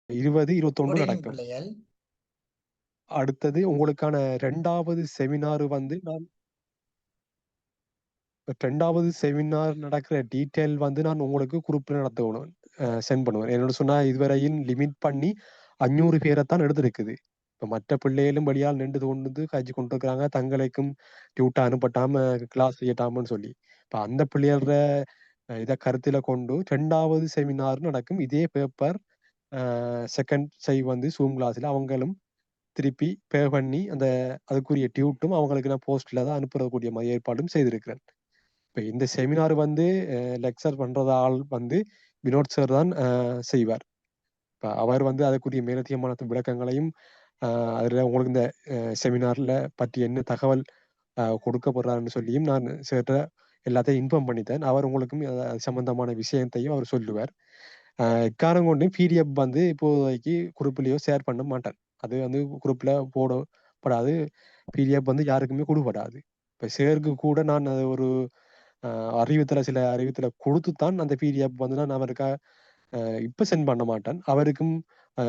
20, 21 good evening நடக்கும். பிள்ளைகள். அடுத்தது உங்களுக்கான 2வது செமினார் வந்து நான் 2வது செமினார் நடக்கிற டீட்டெயில் வந்து நான் உங்களுக்கு குரூப்ல நடத்தணும், சென்ட் பண்ணுவேன். என்னோட சொன்னா இதுவரையும் லிமிட் பண்ணி 500 பேரைத்தான் எடுத்திருக்குது. இப்ப மற்ற பிள்ளைகளும் வழியால் நின்று கொண்டு காய்ச்சி கொண்டு இருக்கிறாங்க, தங்களுக்கும் டியூட்டா அனுப்பட்டாம கிளாஸ் செய்யட்டாமன்னு சொல்லி. இப்ப அந்த பிள்ளைகள இதை கருத்துல கொண்டு 2வது செமினார் நடக்கும். இதே பேப்பர் செகண்ட் வந்து ஜூம் கிளாஸ்ல அவங்களும் திருப்பி பே பண்ணி அந்த அதுக்குரிய டியூட்டும் அவங்களுக்கு நான் போஸ்ட்ல தான் அனுப்புறக்கூடிய மாதிரி ஏற்பாடும் செய்திருக்கிறேன். இப்ப இந்த செமினார் வந்து லெக்சர் பண்றது ஆள் வந்து வினோத் சார் தான் செய்வார். இப்ப அவர் வந்து அதுக்குரிய மேலதிகமான விளக்கங்களையும் அதுல உங்களுக்கு இந்த செமினார்ல பற்றி என்ன தகவல் கொடுக்கப்படுறாருன்னு சொல்லியும் நான் சேர்த்த எல்லாத்தையும் இன்ஃபார்ம் பண்ணித்தேன். அவர் உங்களுக்கும் அது சம்பந்தமான விஷயத்தையும் அவர் சொல்லுவார். எக்காரணம் கொண்டும் பிடிஎஃப் வந்து இப்போதைக்கு குரூப்லயோ ஷேர் பண்ண மாட்டேன். அது வந்து குரூப்ல போடப்படாது. பிடிஎஃப் வந்து யாருக்குமே கொடுப்படாது. இப்ப சேருக்கு கூட நான் அது ஒரு சில அறிவித்தல கொடுத்துத்தான் அந்த பிடிஎஃப் வந்து நான் அவருக்கா இப்ப சென்ட் பண்ண மாட்டேன். அவருக்கும்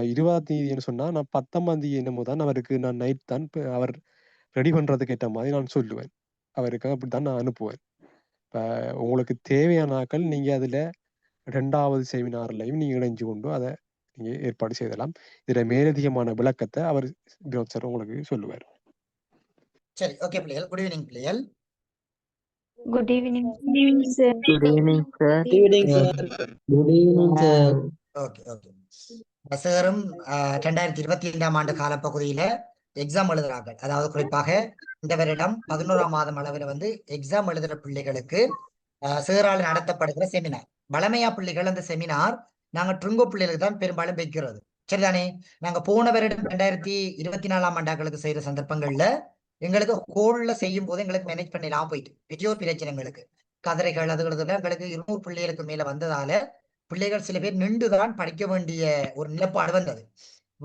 20ஆம் தேதின்னு சொன்னா நான் 19ஆம் தேதி என்னமோ தான் அவருக்கு நான் நைட் தான் அவர் ரெடி பண்றதுக்கு ஏற்ற மாதிரி நான் சொல்லுவேன். அவருக்கு அப்படித்தான் நான் அனுப்புவேன். இப்ப உங்களுக்கு தேவையான ஆட்கள் நீங்க அதுல 2வது செமினார்லயும் நீங்க இணைஞ்சு கொண்டு அதை நீங்க ஏற்பாடு செய்யலாம். இதுல மேலதிகமான விளக்கத்தை அவர் வினோத் சார் உங்களுக்கு சொல்லுவார். சரி, ஓகே பிள்ளைகள். குட் ஈவினிங் பிள்ளைகள். Good evening. Good evening, sir. Good evening, sir. Good evening, sir. Good evening, sir. Okay okay. சாரும் 2025ஆம் ஆண்டு காலப்பகுதியில எக்ஸாம் எழுதுறாங்க. அதாவது குறிப்பாக இந்த வருடம் 11ஆம் மாதம் அளவில் வந்து எக்ஸாம் எழுதுற பிள்ளைகளுக்கு சேரால் நடத்தப்படுகிற செமினார். வளமையா பிள்ளைகள் அந்த செமினார் நாங்க ட்ருங்கோ பிள்ளைகளுக்கு தான் பெரும்பாலும் வைக்கிறது. சரிதானே? நாங்க போன வருடம் 2024ஆம் ஆண்டாக்களுக்கு செய்யற சந்தர்ப்பங்கள்ல எங்களுக்கு ஹோல்ல செய்யும் போது எங்களுக்கு மேனேஜ் பண்ணிடலாம் போயிட்டு பெரியோர் பிரச்சனை எங்களுக்கு கதிரைகள் அதுகளுக்கு எங்களுக்கு 200 பிள்ளைகளுக்கு மேல வந்ததால பிள்ளைகள் சில பேர் நின்றுதான் படிக்க வேண்டிய ஒரு நிலப்பாடு வந்தது.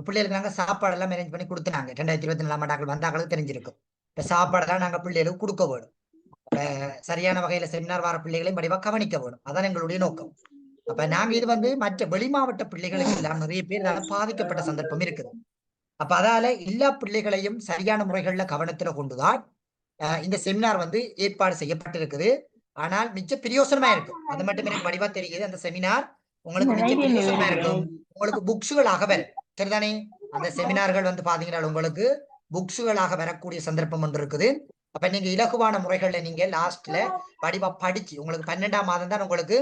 பிள்ளைகளுக்கு நாங்க சாப்பாடெல்லாம் மேனேஜ் பண்ணி கொடுத்துனாங்க. 2024ஆம் ஆண்டாக்கள் வந்தாக்களுக்கு தெரிஞ்சிருக்கும். இப்ப சாப்பாடெல்லாம் நாங்க பிள்ளைகளுக்கு கொடுக்க வேணும். சரியான வகையில செமினார் வார பிள்ளைகளையும் படிவா கவனிக்க வேணும். அதான் எங்களுடைய நோக்கம். அப்ப நாங்க இது வந்து மற்ற வெளி மாவட்ட பிள்ளைகளுக்கு எல்லாம் நிறைய பேர் பாதிக்கப்பட்ட சந்தர்ப்பம் இருக்குது. அப்ப அதால எல்லா பிள்ளைகளையும் சரியான முறைகள்ல கவனத்துல கொண்டுதான் இந்த செமினார் வந்து ஏற்பாடு செய்யப்பட்டிருக்குது. ஆனால் மிச்ச பிரயோசனமா இருக்கும். அது மட்டும் எனக்கு வடிவா தெரியுது. அந்த செமினார் உங்களுக்கு மிச்ச பிரயோசனமா இருக்கும். உங்களுக்கு புக்ஸுகளாக வரும். சரிதானே? அந்த செமினார்கள் வந்து பாத்தீங்கன்னா உங்களுக்கு புக்ஸுகளாக வரக்கூடிய சந்தர்ப்பம் ஒன்று இருக்குது. அப்ப நீங்க இலகுவான முறைகள்ல நீங்க லாஸ்ட்ல வடிவா படிச்சு உங்களுக்கு 12ஆம் மாதம் தான் உங்களுக்கு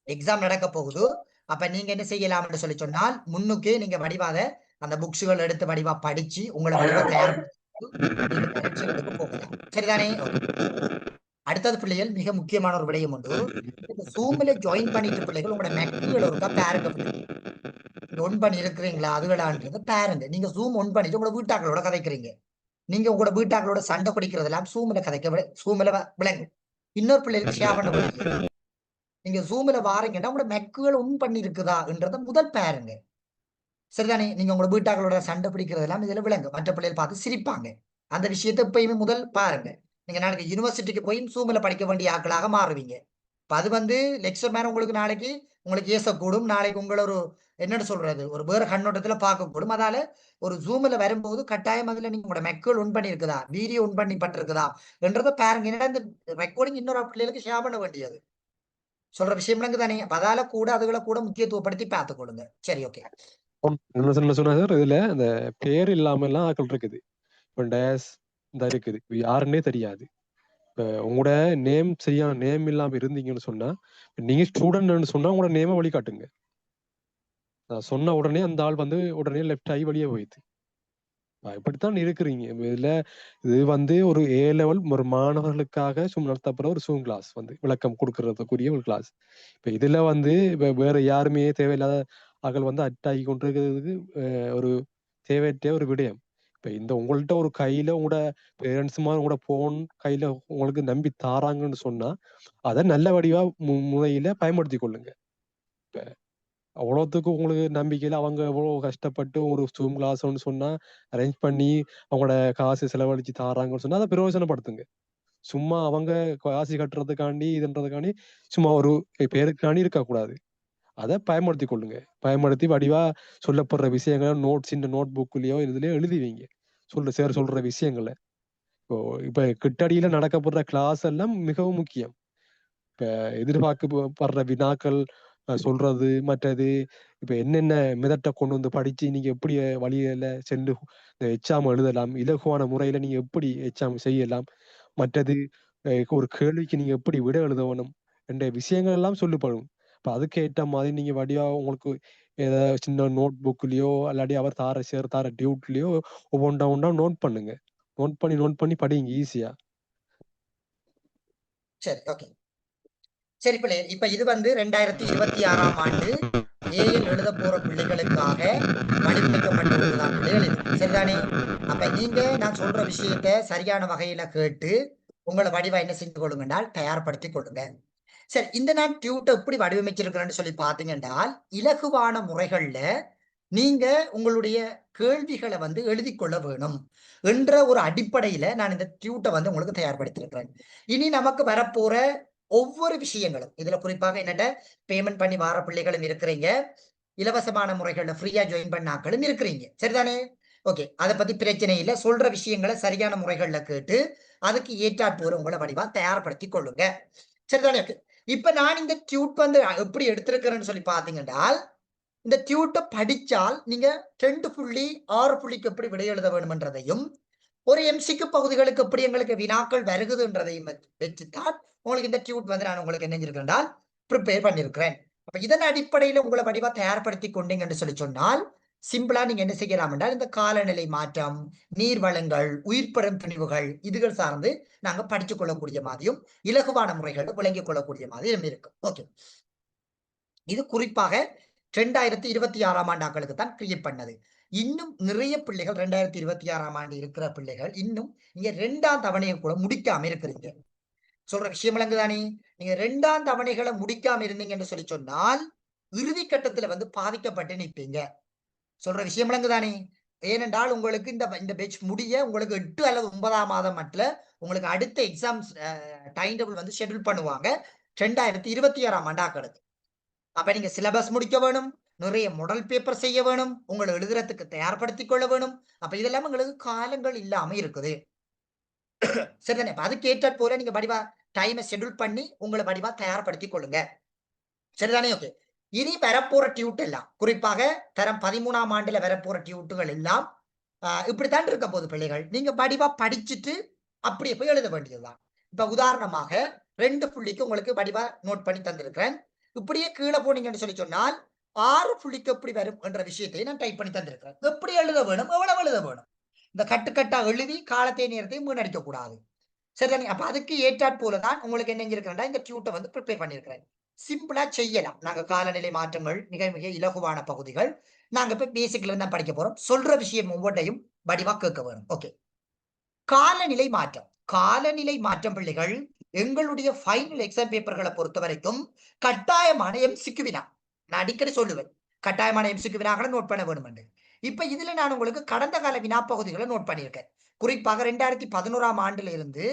எக்ஸாம் நடக்க போகுது. அப்ப நீங்க என்ன செய்யலாம்னு சொல்லி சொன்னால் முன்னுக்கே நீங்க வடிவாத அந்த புக்ஸுகள் எடுத்து வடிவா படிச்சு உங்களை வடிவா தயார் போகலாம். சரிதானே? அடுத்தது பிள்ளைகள் மிக முக்கியமான ஒரு விடயம் உண்டு. இந்த ஜூம்ல ஜாயின் பண்ணிட்டு பிள்ளைகள் உங்களோட மெக்குகள் ஒருக்கா பாருங்க. ஒன் பண்ணி இருக்கிறீங்களா அதுகளான்றது பாருங்க. நீங்க ஜூம் ஒன் பண்ணிட்டு உங்களோட வீட்டாக்களோட கதைக்கிறீங்க. நீங்க உங்களோட வீட்டாக்களோட சண்டை பிடிக்கிறது எல்லாம் ஜூம்ல கதைக்க ஜூம்ல விளங்கும். இன்னொரு பிள்ளைகளுக்கு ஷேர் பண்ண முடியும். நீங்க ஜூம்ல வாரீங்கன்னா உங்களோட மெக்குகள் ஒன் பண்ணி இருக்குதான்றத முதல் பாருங்க. சரிதானே? நீங்க உங்களோட வீட்டாக்களோட சண்டை பிடிக்கிறது எல்லாம் இதுல விளங்கு. மற்ற பிள்ளைகள் பார்த்து சிரிப்பாங்க. அந்த விஷயத்தை எப்பயுமே முதல் பாருங்க. நீங்க நாளைக்கு யூனிவர்சிட்டிக்கு போய் ஜூம்ல படிக்க வேண்டிய ஆட்களாக மாறுவீங்க. இப்ப அது வந்து லெக்சர் மேல உங்களுக்கு நாளைக்கு உங்களுக்கு ஏசக்கூடும். நாளைக்கு உங்களை ஒரு என்னன்னு சொல்றது ஒரு வேற கண்ணோட்டத்துல பார்க்கக்கூடும். அதால ஒரு ஜூம்ல வரும்போது கட்டாயம் அதுல நீங்க உங்களோட மெக்குகள் ஒன் பண்ணி இருக்குதா, வீடியோ ஒன் பண்ணி பட்டிருக்குதா என்றதை பாருங்க. என்னடா இந்த ரெக்கார்டிங் இன்னொரு பிள்ளைகளுக்கு ஷேர் பண்ண வேண்டியது சொல்ற விஷயம் தானே. அதால கூட அதுகளை கூட முக்கியத்துவப்படுத்தி பார்த்து கொடுங்க. சரி, ஓகே. என்ன சொன்னா சார், இதுல அந்த பேர் இல்லாம எல்லாம் ஆக்கள் இருக்குது. இப்போ டேஸ் இந்த இருக்குது, யாருன்னே தெரியாது. இப்போ உங்களோட நேம் சரியான நேம் இல்லாம இருந்தீங்கன்னு சொன்னா, நீங்க ஸ்டூடெண்ட்னு சொன்னா உங்களோட நேமை வழிகாட்டுங்க. சொன்ன உடனே அந்த ஆள் வந்து உடனே லெஃப்ட் ஆகி வெளியே போயிடுது. இப்படித்தான் இருக்கிறீங்க. இதுல இது வந்து ஒரு லெவல் ஒரு மாணவர்களுக்காக நடத்தப்படுற ஒரு ஜூம் கிளாஸ் வந்து விளக்கம் கொடுக்கறதுக்குரிய ஒரு கிளாஸ். இப்ப இதுல வந்து வேற யாருமே தேவையில்லாத ஆக்கள் வந்து அட்டாகி கொண்டிருக்கிறதுக்கு ஒரு தேவையற்ற ஒரு விடயம். இப்ப இந்த உங்கள்கிட்ட ஒரு கையில உங்களோட பேரண்ட்ஸ் மாதிரி உங்களோட போன் கையில உங்களுக்கு நம்பி தாராங்கன்னு சொன்னா அதை நல்ல வடிவா முறையில பயன்படுத்தி கொள்ளுங்க. இப்ப அவ்வளோத்துக்கு உங்களுக்கு நம்பிக்கையில அவங்க எவ்வளவு கஷ்டப்பட்டு ஒரு ஜூம் கிளாஸ்ன்னு சொன்னா அரேஞ்ச் பண்ணி அவங்களோட காசு செலவழிச்சு தாராங்கன்னு சொன்னா அதை பிரயோஜனப்படுத்துங்க. சும்மா அவங்க காசு கட்டுறதுக்காண்டி இதுன்றதுக்காண்டி சும்மா ஒரு பேருக்காண்டி இருக்கக்கூடாது. அதை பயன்படுத்தி கொள்ளுங்க. பயன்படுத்தி வடிவா சொல்லப்படுற விஷயங்களை நோட்ஸ் இந்த நோட் புக்லயோ இதுலயோ எழுதுவீங்க. சொல்ற விஷயங்களை. இப்ப கிட்டடியில நடக்கப்படுற கிளாஸ் எல்லாம் மிகவும் முக்கியம். இப்ப எதிர்பார்க்கப்படுற வினாக்கள் சொல்றது மற்றது இப்ப என்னென்ன மெதட்டை கொண்டு வந்து படிச்சு நீங்க எப்படி வழியில சென்று இந்த எக்ஸாம் எழுதலாம், இலகுவான முறையில நீங்க எப்படி எக்ஸாம் செய்யலாம், மற்றது ஒரு கேள்விக்கு நீங்க எப்படி விட எழுதணும் என்ற விஷயங்கள் எல்லாம் சொல்லப்படும். இப்ப அதுக்கு ஏற்ற மாதிரி நீங்க வடிவா உங்களுக்கு ஏதாவது சின்ன நோட் புக்லயோ இல்லாட்டி அவர் தார டியூட்லயோ ஒவ்வொன்றா நோட் பண்ணுங்க. நோட் பண்ணி படிங்க ஈஸியா. சரி, ஓகே. சரி பிள்ளை, இப்ப இது வந்து 2026ஆம் ஆண்டு ஏஎல் எழுத போற பிள்ளைகளுக்காக வடிவமைக்கப்பட்ட ஒன்றுதான் பிள்ளைகள் இது. சரிதானே? அப்ப நீங்க நான் சொல்ற விஷயத்த சரியான வகையில கேட்டு உங்களை வடிவா என்ன செஞ்சு கொள்ளுங்கன்றால் தயார்படுத்தி கொள்ளுங்க. சரி, இந்த நான் டியூட்டை எப்படி வடிவமைச்சிருக்கிறேன்னு சொல்லி பாத்தீங்கன்னா, இலகுவான முறைகள்ல நீங்க உங்களுடைய கேள்விகளை வந்து எழுதி கொள்ள வேணும் என்ற ஒரு அடிப்படையில நான் இந்த டியூட்டை வந்து உங்களுக்கு தயார்படுத்தியிருக்கிறேன். இனி நமக்கு வரப்போற ஒவ்வொரு விஷயங்களும் இதுல குறிப்பாக என்னட்ட பேமெண்ட் பண்ணி வார பிள்ளைகளும் இருக்கிறீங்க, இலவசமான முறைகள்ல ஃப்ரீயா ஜாயின் பண்ணாக்களும் இருக்கிறீங்க. சரிதானே? ஓகே, அதை பத்தி பிரச்சனை இல்லை. சொல்ற விஷயங்களை சரியான முறைகள்ல கேட்டு அதுக்கு ஏற்றாற்போற உங்களை வடிவா தயார்படுத்தி கொள்ளுங்க. சரிதானே? இப்ப நான் இந்த டியூட் வந்து எப்படி எடுத்திருக்கிறேன்னு சொல்லி பாத்தீங்கன்னா, இந்த டியூட்டை படிச்சால் நீங்க 2.6 புள்ளிக்கு எப்படி விடை எழுத வேணும்ன்றதையும் ஒரு எம்சிக்கு பகுதிகளுக்கு எப்படி எங்களுக்கு வினாக்கள் வருகுதுன்றதையும் வச்சுதான் உங்களுக்கு இந்த டியூட் வந்து நான் உங்களுக்கு என்ன செஞ்சிருக்கேன் ப்ரிப்பேர் பண்ணிருக்கிறேன். அப்ப இதன் அடிப்படையில உங்களை வடிவா தயார்படுத்தி கொண்டீங்கன்னு சொல்லி சொன்னால் சிம்பிளா நீங்க என்ன செய்யலாம் என்றால் இந்த காலநிலை மாற்றம், நீர் வளங்கள், உயிர்பெறும் துணிவுகள் இதுகள் சார்ந்து நாங்க படித்துக் கொள்ளக்கூடிய மாதிரியும் இலகுவான முறைகள் விளங்கிக் கொள்ளக்கூடிய மாதிரியும் இருக்கும். ஓகே, இது குறிப்பாக 2026ஆம் ஆண்டாக்களுக்கு தான் கிரியேட் பண்ணது. இன்னும் நிறைய பிள்ளைகள் 2026ஆம் ஆண்டு இருக்கிற பிள்ளைகள் இன்னும் நீங்க 2ஆம் தவணையை கூட முடிக்காம இருக்கிறீங்க. சொல்ற விஷயம் விளங்குதானே? நீங்க 2ஆம் தவணைகளை முடிக்காம இருந்தீங்கன்னு சொல்லி சொன்னால் இறுதி கட்டத்துல வந்து பாதிக்கப்பட்டு நிற்பீங்க. சொல்ற விஷயம் விளங்குதானே? ஏனென்றால் உங்களுக்கு இந்த பேட்ச் முடிய உங்களுக்கு 8 அல்லது 9ஆம் மாதம் மட்டும் உங்களுக்கு அடுத்த எக்ஸாம்ஸ் டைம் டேபிள் வந்து ஷெட்யூல் பண்ணுவாங்க 2026ஆம் ஆண்டாக்களுக்கு. அப்ப நீங்க சிலபஸ் முடிக்க வேணும், நிறைய மாடல் பேப்பர் செய்ய வேணும், உங்களை எழுதுறதுக்கு தயார்படுத்திக் கொள்ள வேணும். அப்ப இதெல்லாம் உங்களுக்கு காலங்கள் இல்லாம இருக்குது. சரிதானே? அதுக்கு ஏற்றாற் போல நீங்க வடிவா டைமை ஷெட்யூல் பண்ணி உங்களை வடிவா தயார்படுத்திக் கொள்ளுங்க. சரிதானே? ஓகே. இனி வரப்போற டியூட் எல்லாம் குறிப்பாக தரம் 13ஆம் ஆண்டுல வரப்போற டியூட்டுகள் எல்லாம் இப்படித்தான் இருக்க போகுது பிள்ளைகள். நீங்க வடிவா படிச்சுட்டு அப்படியே போய் எழுத வேண்டியதுதான். இப்ப உதாரணமாக 2 புள்ளிக்கு உங்களுக்கு வடிவா நோட் பண்ணி தந்திருக்கிறேன். இப்படியே கீழே போனீங்கன்னு சொல்லி சொன்னால் 6 புள்ளிக்கு எப்படி வரும் என்ற விஷயத்தை நான் டைப் பண்ணி தந்திருக்கிறேன். எப்படி எழுத வேணும், எவ்வளவு எழுத வேணும், இந்த கட்டுக்கட்டா எழுதி காலத்தை நேரத்தையும் வீணடிக்க கூடாது. சரிதானே? அப்ப அதுக்கு ஏற்றாற் போலதான் உங்களுக்கு என்ன இருக்கிறேன் இந்த டியூட்டை வந்து ப்ரிப்பேர் பண்ணியிருக்கிறேன். சிம்பிளா செய்யலாம். நாங்க காலநிலை மாற்றங்கள் மிக மிக இலகுவான பகுதிகள். நாங்க இப்ப பேசிக்ல இருந்து தான் படிக்க போறோம். சொல்ற விஷயம் ஒவ்வொன்றையும் வடிவா கேட்க வேணும். ஓகே, காலநிலை மாற்றம். காலநிலை மாற்றம் பிள்ளைகள் எங்களுடைய ஃபைனல் எக்ஸாம் பேப்பர்களை பொறுத்த வரைக்கும் கட்டாயமான எம்சிக்யூ வினா. நான் அடிக்கடி சொல்லுவேன், கட்டாயமான எம்சிக்யூ வினாக்களை நோட் பண்ண வேணும் என்று. இப்ப இதுல நான் உங்களுக்கு கடந்த கால வினா பகுதிகளை நோட் பண்ணியிருக்கேன். குறிப்பாக 2011ஆம் ஆண்டுல இருந்து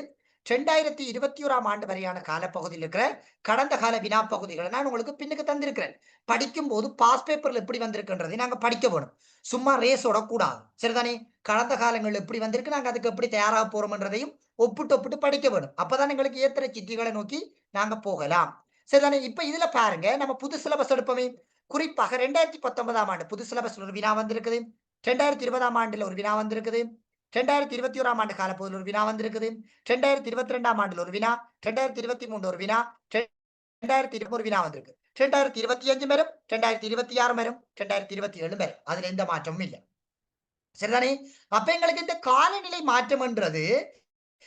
2021ஆம் ஆண்டு வரையான காலப்பகுதியில் இருக்கிற கடந்த கால வினா பகுதிகளை நான் உங்களுக்கு பின்னுக்கு தந்திருக்கிறேன். படிக்கும் போது பாஸ் பேப்பர்ல எப்படி வந்திருக்குன்றதை நாங்க படிக்க வேணும். சும்மா ரேஸோட கூடாது. சரிதானே? கடந்த காலங்கள் எப்படி வந்திருக்கு, நாங்க அதுக்கு எப்படி தயாராக போறோம்ன்றதையும் ஒப்பிட்டு படிக்க வேணும். அப்பதான் எங்களுக்கு ஏத்துற சிட்டிகளை நோக்கி நாங்க போகலாம். சரிதானே? இப்ப இதுல பாருங்க, நம்ம புது சிலபஸ் எடுப்போமே. குறிப்பாக 2019ஆம் ஆண்டு புது சிலபஸ்ல ஒரு வினா வந்திருக்குது. 2020ஆம் ஆண்டுல ஒரு வினா வந்திருக்குது. 2021ஆம் ஆண்டு காலப்பகுதியில் ஒரு வினா வந்திருக்குது. 2022ஆம் ஆண்டுல ஒரு வினா, 2023 ஒரு வினா, 2020 ஒரு வினா வந்திருக்கு. 2025 வரும், 2026 வரும், 2027 வரும். அதுல எந்த மாற்றமும் இல்லை. சரிதானே? அப்ப எங்களுக்கு இந்த காலநிலை மாற்றம்ன்றது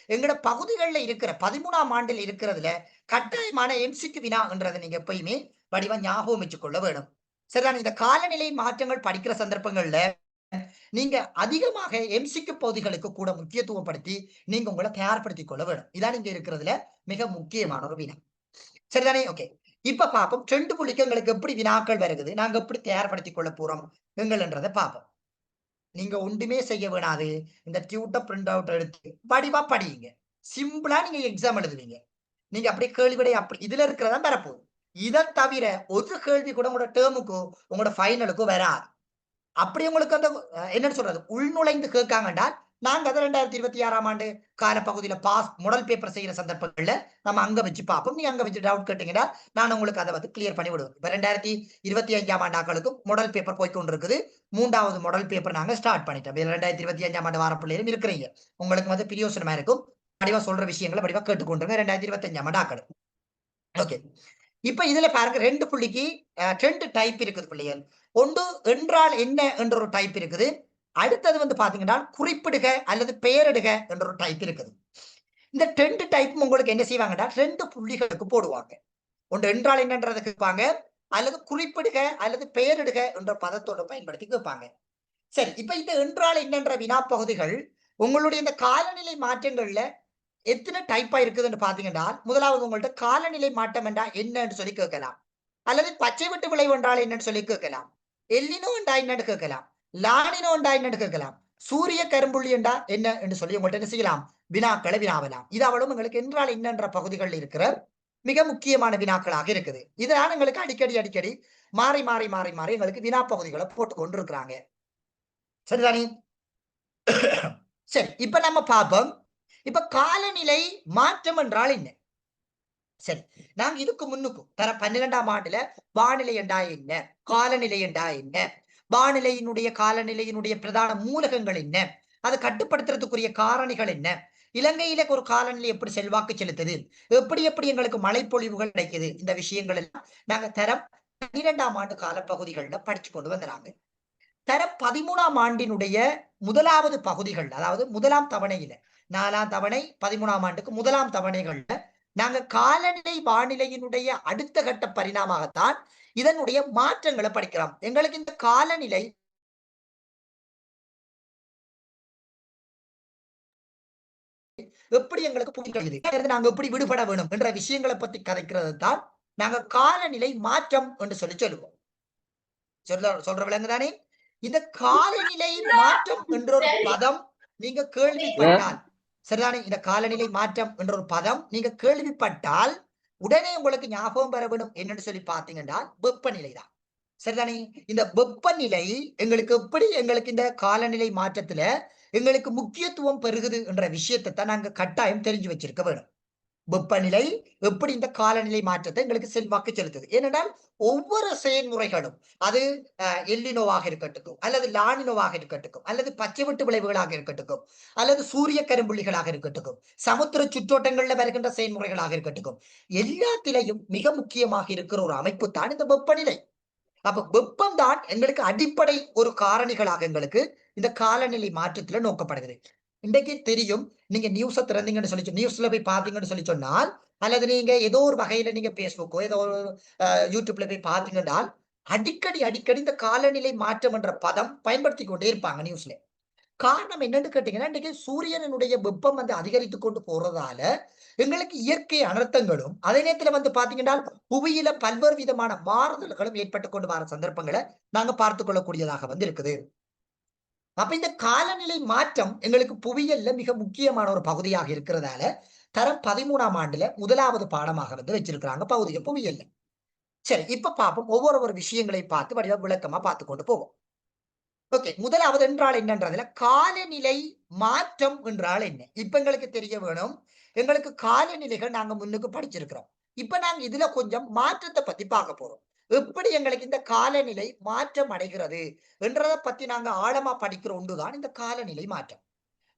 எங்கட பகுதிகளில் இருக்கிற 13ஆம் ஆண்டில் இருக்கிறதுல கட்டாயமான எம்சிக்கு வினான்றதை நீங்க எப்பயுமே வடிவா ஞாபகம் வச்சுக் கொள்ள வேணும். சரிதானே? இந்த காலநிலை மாற்றங்கள் படிக்கிற சந்தர்ப்பங்கள்ல நீங்க அதிகமாக எம்சிக்கு பகுதிகளுக்கு கூட முக்கியத்துவப்படுத்தி நீங்க உங்களை தயார்படுத்திக் கொள்ள வேணும். இதான் இங்க இருக்கிறதுல மிக முக்கியமான ஒரு வினா. சரிதானே? ஓகே, இப்ப பார்ப்போம் 2 புள்ளிக்கு எங்களுக்கு எப்படி வினாக்கள் வருகுது, நாங்க எப்படி தயார்படுத்திக் கொள்ள போறோம் எங்கள்ன்றதை பார்ப்போம். நீங்க ஒன்றுமே செய்ய வேணாது. இந்த டியூட்டை பிரிண்ட் அவுட் எடுத்து வடிவா படியுங்க. சிம்பிளா நீங்க எக்ஸாம் எழுதுவீங்க. நீங்க அப்படியே கேள்வி விடை அப்படி இதுல இருக்கிறதா வரப்போகுது. இதை தவிர ஒரு கேள்வி கூட உங்களோட டேர்முக்கோ உங்களோட ஃபைனலுக்கோ வராது. அப்படி உங்களுக்கு அந்த என்னன்னு சொல்றது உள்நுழைந்து கேட்காங்கண்டா நாங்க அதை 2026ஆம் ஆண்டு காலப்பகுதியில பாஸ் மாடல் பேப்பர் செய்யற சந்தர்ப்பங்கள்ல நம்ம அங்க வச்சு பார்ப்போம். நீ அங்க வச்சு டவுட் கேட்டீங்கன்னா நான் உங்களுக்கு அதை வந்து கிளியர் பண்ணி விடுவேன். இப்ப 2025ஆம் ஆண்டு ஆக்களுக்கு மாடல் பேப்பர் போய்க்கொண்டு இருக்குது. 3வது மாடல் பேப்பர் நாங்க ஸ்டார்ட் பண்ணிட்டோம். 2025ஆம் ஆண்டு வார பிள்ளைகளும் இருக்கிறீங்க, உங்களுக்கு வந்து பிரியோசனமா இருக்கும். வடிவா சொல்ற விஷயங்களை வடிவா கேட்டுக்கொண்டுருங்க 2025ஆம் ஆண்டு ஆக்கள். ஓகே, இப்ப இதுல பாருங்க 2 புள்ளிக்கு 2 டைப் இருக்குது பிள்ளைகள். ஒன்று என்றால் என்ன என்ற ஒரு டைப் இருக்குது. அடுத்தது வந்து பாத்தீங்கன்னா குறிப்பிடுக அல்லது பெயரிடுக என்ற ஒரு டைப் இருக்குது. இந்த 2 டைப் உங்களுக்கு என்ன செய்வாங்கன்னா 2 புள்ளிகளுக்கு போடுவாங்க. ஒன்று என்றால் என்னன்றதை கேட்பாங்க, அல்லது குறிப்பிடுக அல்லது பெயரிடுக என்ற பதத்தோட பயன்படுத்தி கேட்பாங்க. சரி, இப்ப இந்த என்றால் என்னன்ற வினா பகுதிகள் உங்களுடைய இந்த காலநிலை மாற்றங்கள்ல எத்தனை டைப்பா இருக்குதுன்னு பாத்தீங்கன்னா, முதலாவது உங்கள்ட்ட காலநிலை மாற்றம் என்றா என்னன்னு சொல்லி கேட்கலாம், அல்லது பச்சை விட்டு விளைவு என்றால் என்னன்னு சொல்லி கேட்கலாம், எல்லினோ என்றா என்னன்னு கேட்கலாம், லானினோ என்றா என்னன்னு கேட்கலாம், சூரிய கரும்புள்ளி என்றா என்ன என்று சொல்லி உங்கள்ட்ட என்ன செய்யலாம், வினாக்களை வினாவலாம். இது அவளும் உங்களுக்கு என்றால் என்னன்ற பகுதிகளில் இருக்கிற மிக முக்கியமான வினாக்களாக இருக்குது. இதனால எங்களுக்கு அடிக்கடி மாறி மாறி மாறி மாறி எங்களுக்கு வினா பகுதிகளை போட்டு கொண்டிருக்கிறாங்க. சரிதானே? சரி, இப்ப நம்ம பார்ப்போம். இப்ப காலநிலை மாற்றம் என்றால் என்ன? சரி, நாங்க இதுக்கு முன்னுக்கும் தர 12ஆம் ஆண்டுல வானிலை என்றா என்ன, காலநிலை என்றா என்ன, வானிலையினுடைய காலநிலையினுடைய பிரதான மூலகங்கள் என்ன, அதை கட்டுப்படுத்துறதுக்குரிய காரணிகள் என்ன, இலங்கையில ஒரு காலநிலை எப்படி செல்வாக்கு செலுத்துது, எப்படி எப்படி எங்களுக்கு மழைப்பொழிவுகள் கிடைக்குது, இந்த விஷயங்கள் எல்லாம் நாங்க தரம் 12ஆம் ஆண்டு காலப்பகுதிகள்ல படிச்சு கொண்டு வந்துறாங்க. தரம் 13ஆம் ஆண்டினுடைய முதலாவது பகுதிகள், அதாவது முதலாம் தவணையில 4ஆம் தவணை 13ஆம் ஆண்டுக்கு முதலாம் தவணைகள்ல நாங்க காலநிலை வானிலையினுடைய அடுத்த கட்ட பரிணாமத்தான் இதனுடைய மாற்றங்களை படிக்கிறோம். எங்களுக்கு இந்த காலநிலை எப்படி எங்களுக்கு புரிகிறது, நாங்க எப்படி விடுபட வேணும் என்ற விஷயங்களை பத்தி கதைக்கிறது தான் நாங்க காலநிலை மாற்றம் என்று சொல்லி சொல்லுவோம். சொல்ற விலங்குதானே? இந்த காலநிலை மாற்றம் என்ற ஒரு பதம் நீங்க கேள்விப்பட்டால், சரிதானே, இந்த காலநிலை மாற்றம் என்ற ஒரு பதம் நீங்க கேள்விப்பட்டால் உடனே உங்களுக்கு ஞாபகம் பெற வேண்டும் என்னன்னு சொல்லி பாத்தீங்கன்னா வெப்பநிலை தான். சரிதானே? இந்த வெப்பநிலை எங்களுக்கு எப்படி எங்களுக்கு இந்த காலநிலை மாற்றத்துல எங்களுக்கு முக்கியத்துவம் பெறுகுது என்ற விஷயத்தை தான் நாங்க கட்டாயம் தெரிஞ்சு வச்சிருக்க வேணும். வெப்பநிலை எப்படி இந்த காலநிலை மாற்றத்தை எங்களுக்கு செல்வாக்கு செலுத்துது. ஏனென்றால் ஒவ்வொரு செயல்முறைகளும் அது எல்லினோவாக இருக்கட்டும், அல்லது லானினோவாக இருக்கட்டும், அல்லது பச்சை விட்டு விளைவுகளாக இருக்கட்டும், அல்லது சூரிய கரும்புள்ளிகளாக இருக்கட்டும், சமுத்திர சுற்றோட்டங்கள்ல வருகின்ற செயல்முறைகளாக இருக்கட்டும், எல்லாத்திலையும் மிக முக்கியமாக இருக்கிற ஒரு அமைப்பு தான் இந்த வெப்பநிலை. அப்ப வெப்பம் தான் எங்களுக்கு அடிப்படை ஒரு காரணிகளாக எங்களுக்கு இந்த காலநிலை மாற்றத்துல நோக்கப்படுகிறது. இன்றைக்கு தெரியும், நீங்க நியூஸ திறந்தீங்கன்னு சொல்லி நியூஸ்ல போய் பாத்தீங்கன்னு சொல்லி சொன்னால், அல்லது நீங்க ஏதோ ஒரு வகையில நீங்க பேஸ்புக்கோ ஏதோ ஒரு யூடியூப்ல போய் பாத்தீங்கன்னா அடிக்கடி இந்த காலநிலை மாற்றம் என்ற பதம் பயன்படுத்தி கொண்டே இருப்பாங்க நியூஸ்ல. காரணம் என்னன்னு கேட்டீங்கன்னா, இன்னைக்கு சூரியனுடைய வெப்பம் வந்து அதிகரித்து கொண்டு போறதால எங்களுக்கு இயற்கை அனர்த்தங்களும் அதே நேரத்துல வந்து பாத்தீங்கன்னா புவியில பல்வேறு விதமான மாறுதல்களும் ஏற்பட்டு கொண்டு வர சந்தர்ப்பங்களை நாங்க பார்த்து கொள்ளக்கூடியதாக வந்து இருக்குது. அப்ப இந்த காலநிலை மாற்றம் எங்களுக்கு புவியியல்ல மிக முக்கியமான ஒரு பகுதியாக இருக்கிறதால தரம் 13ஆம் ஆண்டுல முதலாவது பாடமாக வந்து வச்சிருக்கிறாங்க பகுதிய புவியியல்ல. சரி, இப்ப பார்ப்போம், ஒவ்வொரு விஷயங்களை பார்த்து வடிவ விளக்கமா பார்த்து கொண்டு போவோம். ஓகே, முதலாவது என்றால் என்னன்றதுல காலநிலை மாற்றம் என்றால் என்ன இப்ப எங்களுக்கு தெரிய வேணும். எங்களுக்கு காலநிலைகள் நாங்க முன்னுக்கு படிச்சிருக்கிறோம். இப்ப நாங்க இதுல கொஞ்சம் மாற்றத்தை பத்தி பார்க்க போறோம். எப்படி எங்களுக்கு இந்த காலநிலை மாற்றம் அடைகிறது என்றதை பத்தி நாங்க ஆழமா படிக்கிற ஒன்றுதான் இந்த காலநிலை மாற்றம்.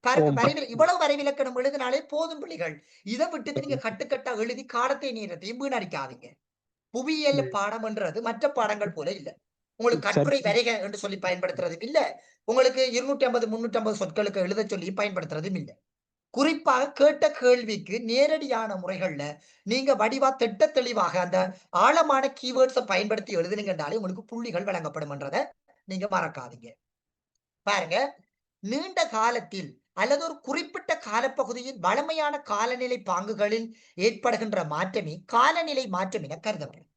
பாருங்க, இவ்வளவு வரைவிலக்கணம் எழுதினாலே போதும் பிள்ளைகள். இதை விட்டு நீங்க கட்டுக்கட்டா எழுதி காலத்தை நேரத்தையும் வீணடிக்காதீங்க. புவியியல் பாடம்ன்றது மற்ற பாடங்கள் போல இல்ல. உங்களுக்கு கட்டுரை வரைக என்று சொல்லி பயன்படுத்துறதும் இல்ல, உங்களுக்கு 250 350 சொற்களுக்கு எழுத சொல்லி பயன்படுத்துறதும் இல்ல. குறிப்பாக கேட்ட கேள்விக்கு நேரடியான முறைகள்ல நீங்க வடிவா திட்ட தெளிவாக அந்த ஆழமான கீவேர்ட்ஸை பயன்படுத்தி எழுதுனீங்கன்னாலே உங்களுக்கு புள்ளிகள் வழங்கப்படும்ன்றத நீங்க மறக்காதீங்க. பாருங்க, நீண்ட காலத்தில் அல்லது ஒரு குறிப்பிட்ட காலப்பகுதியில் வளமையான காலநிலை பாங்குகளில் ஏற்படுகின்ற மாற்றமே காலநிலை மாற்றம் என கருதப்படும்.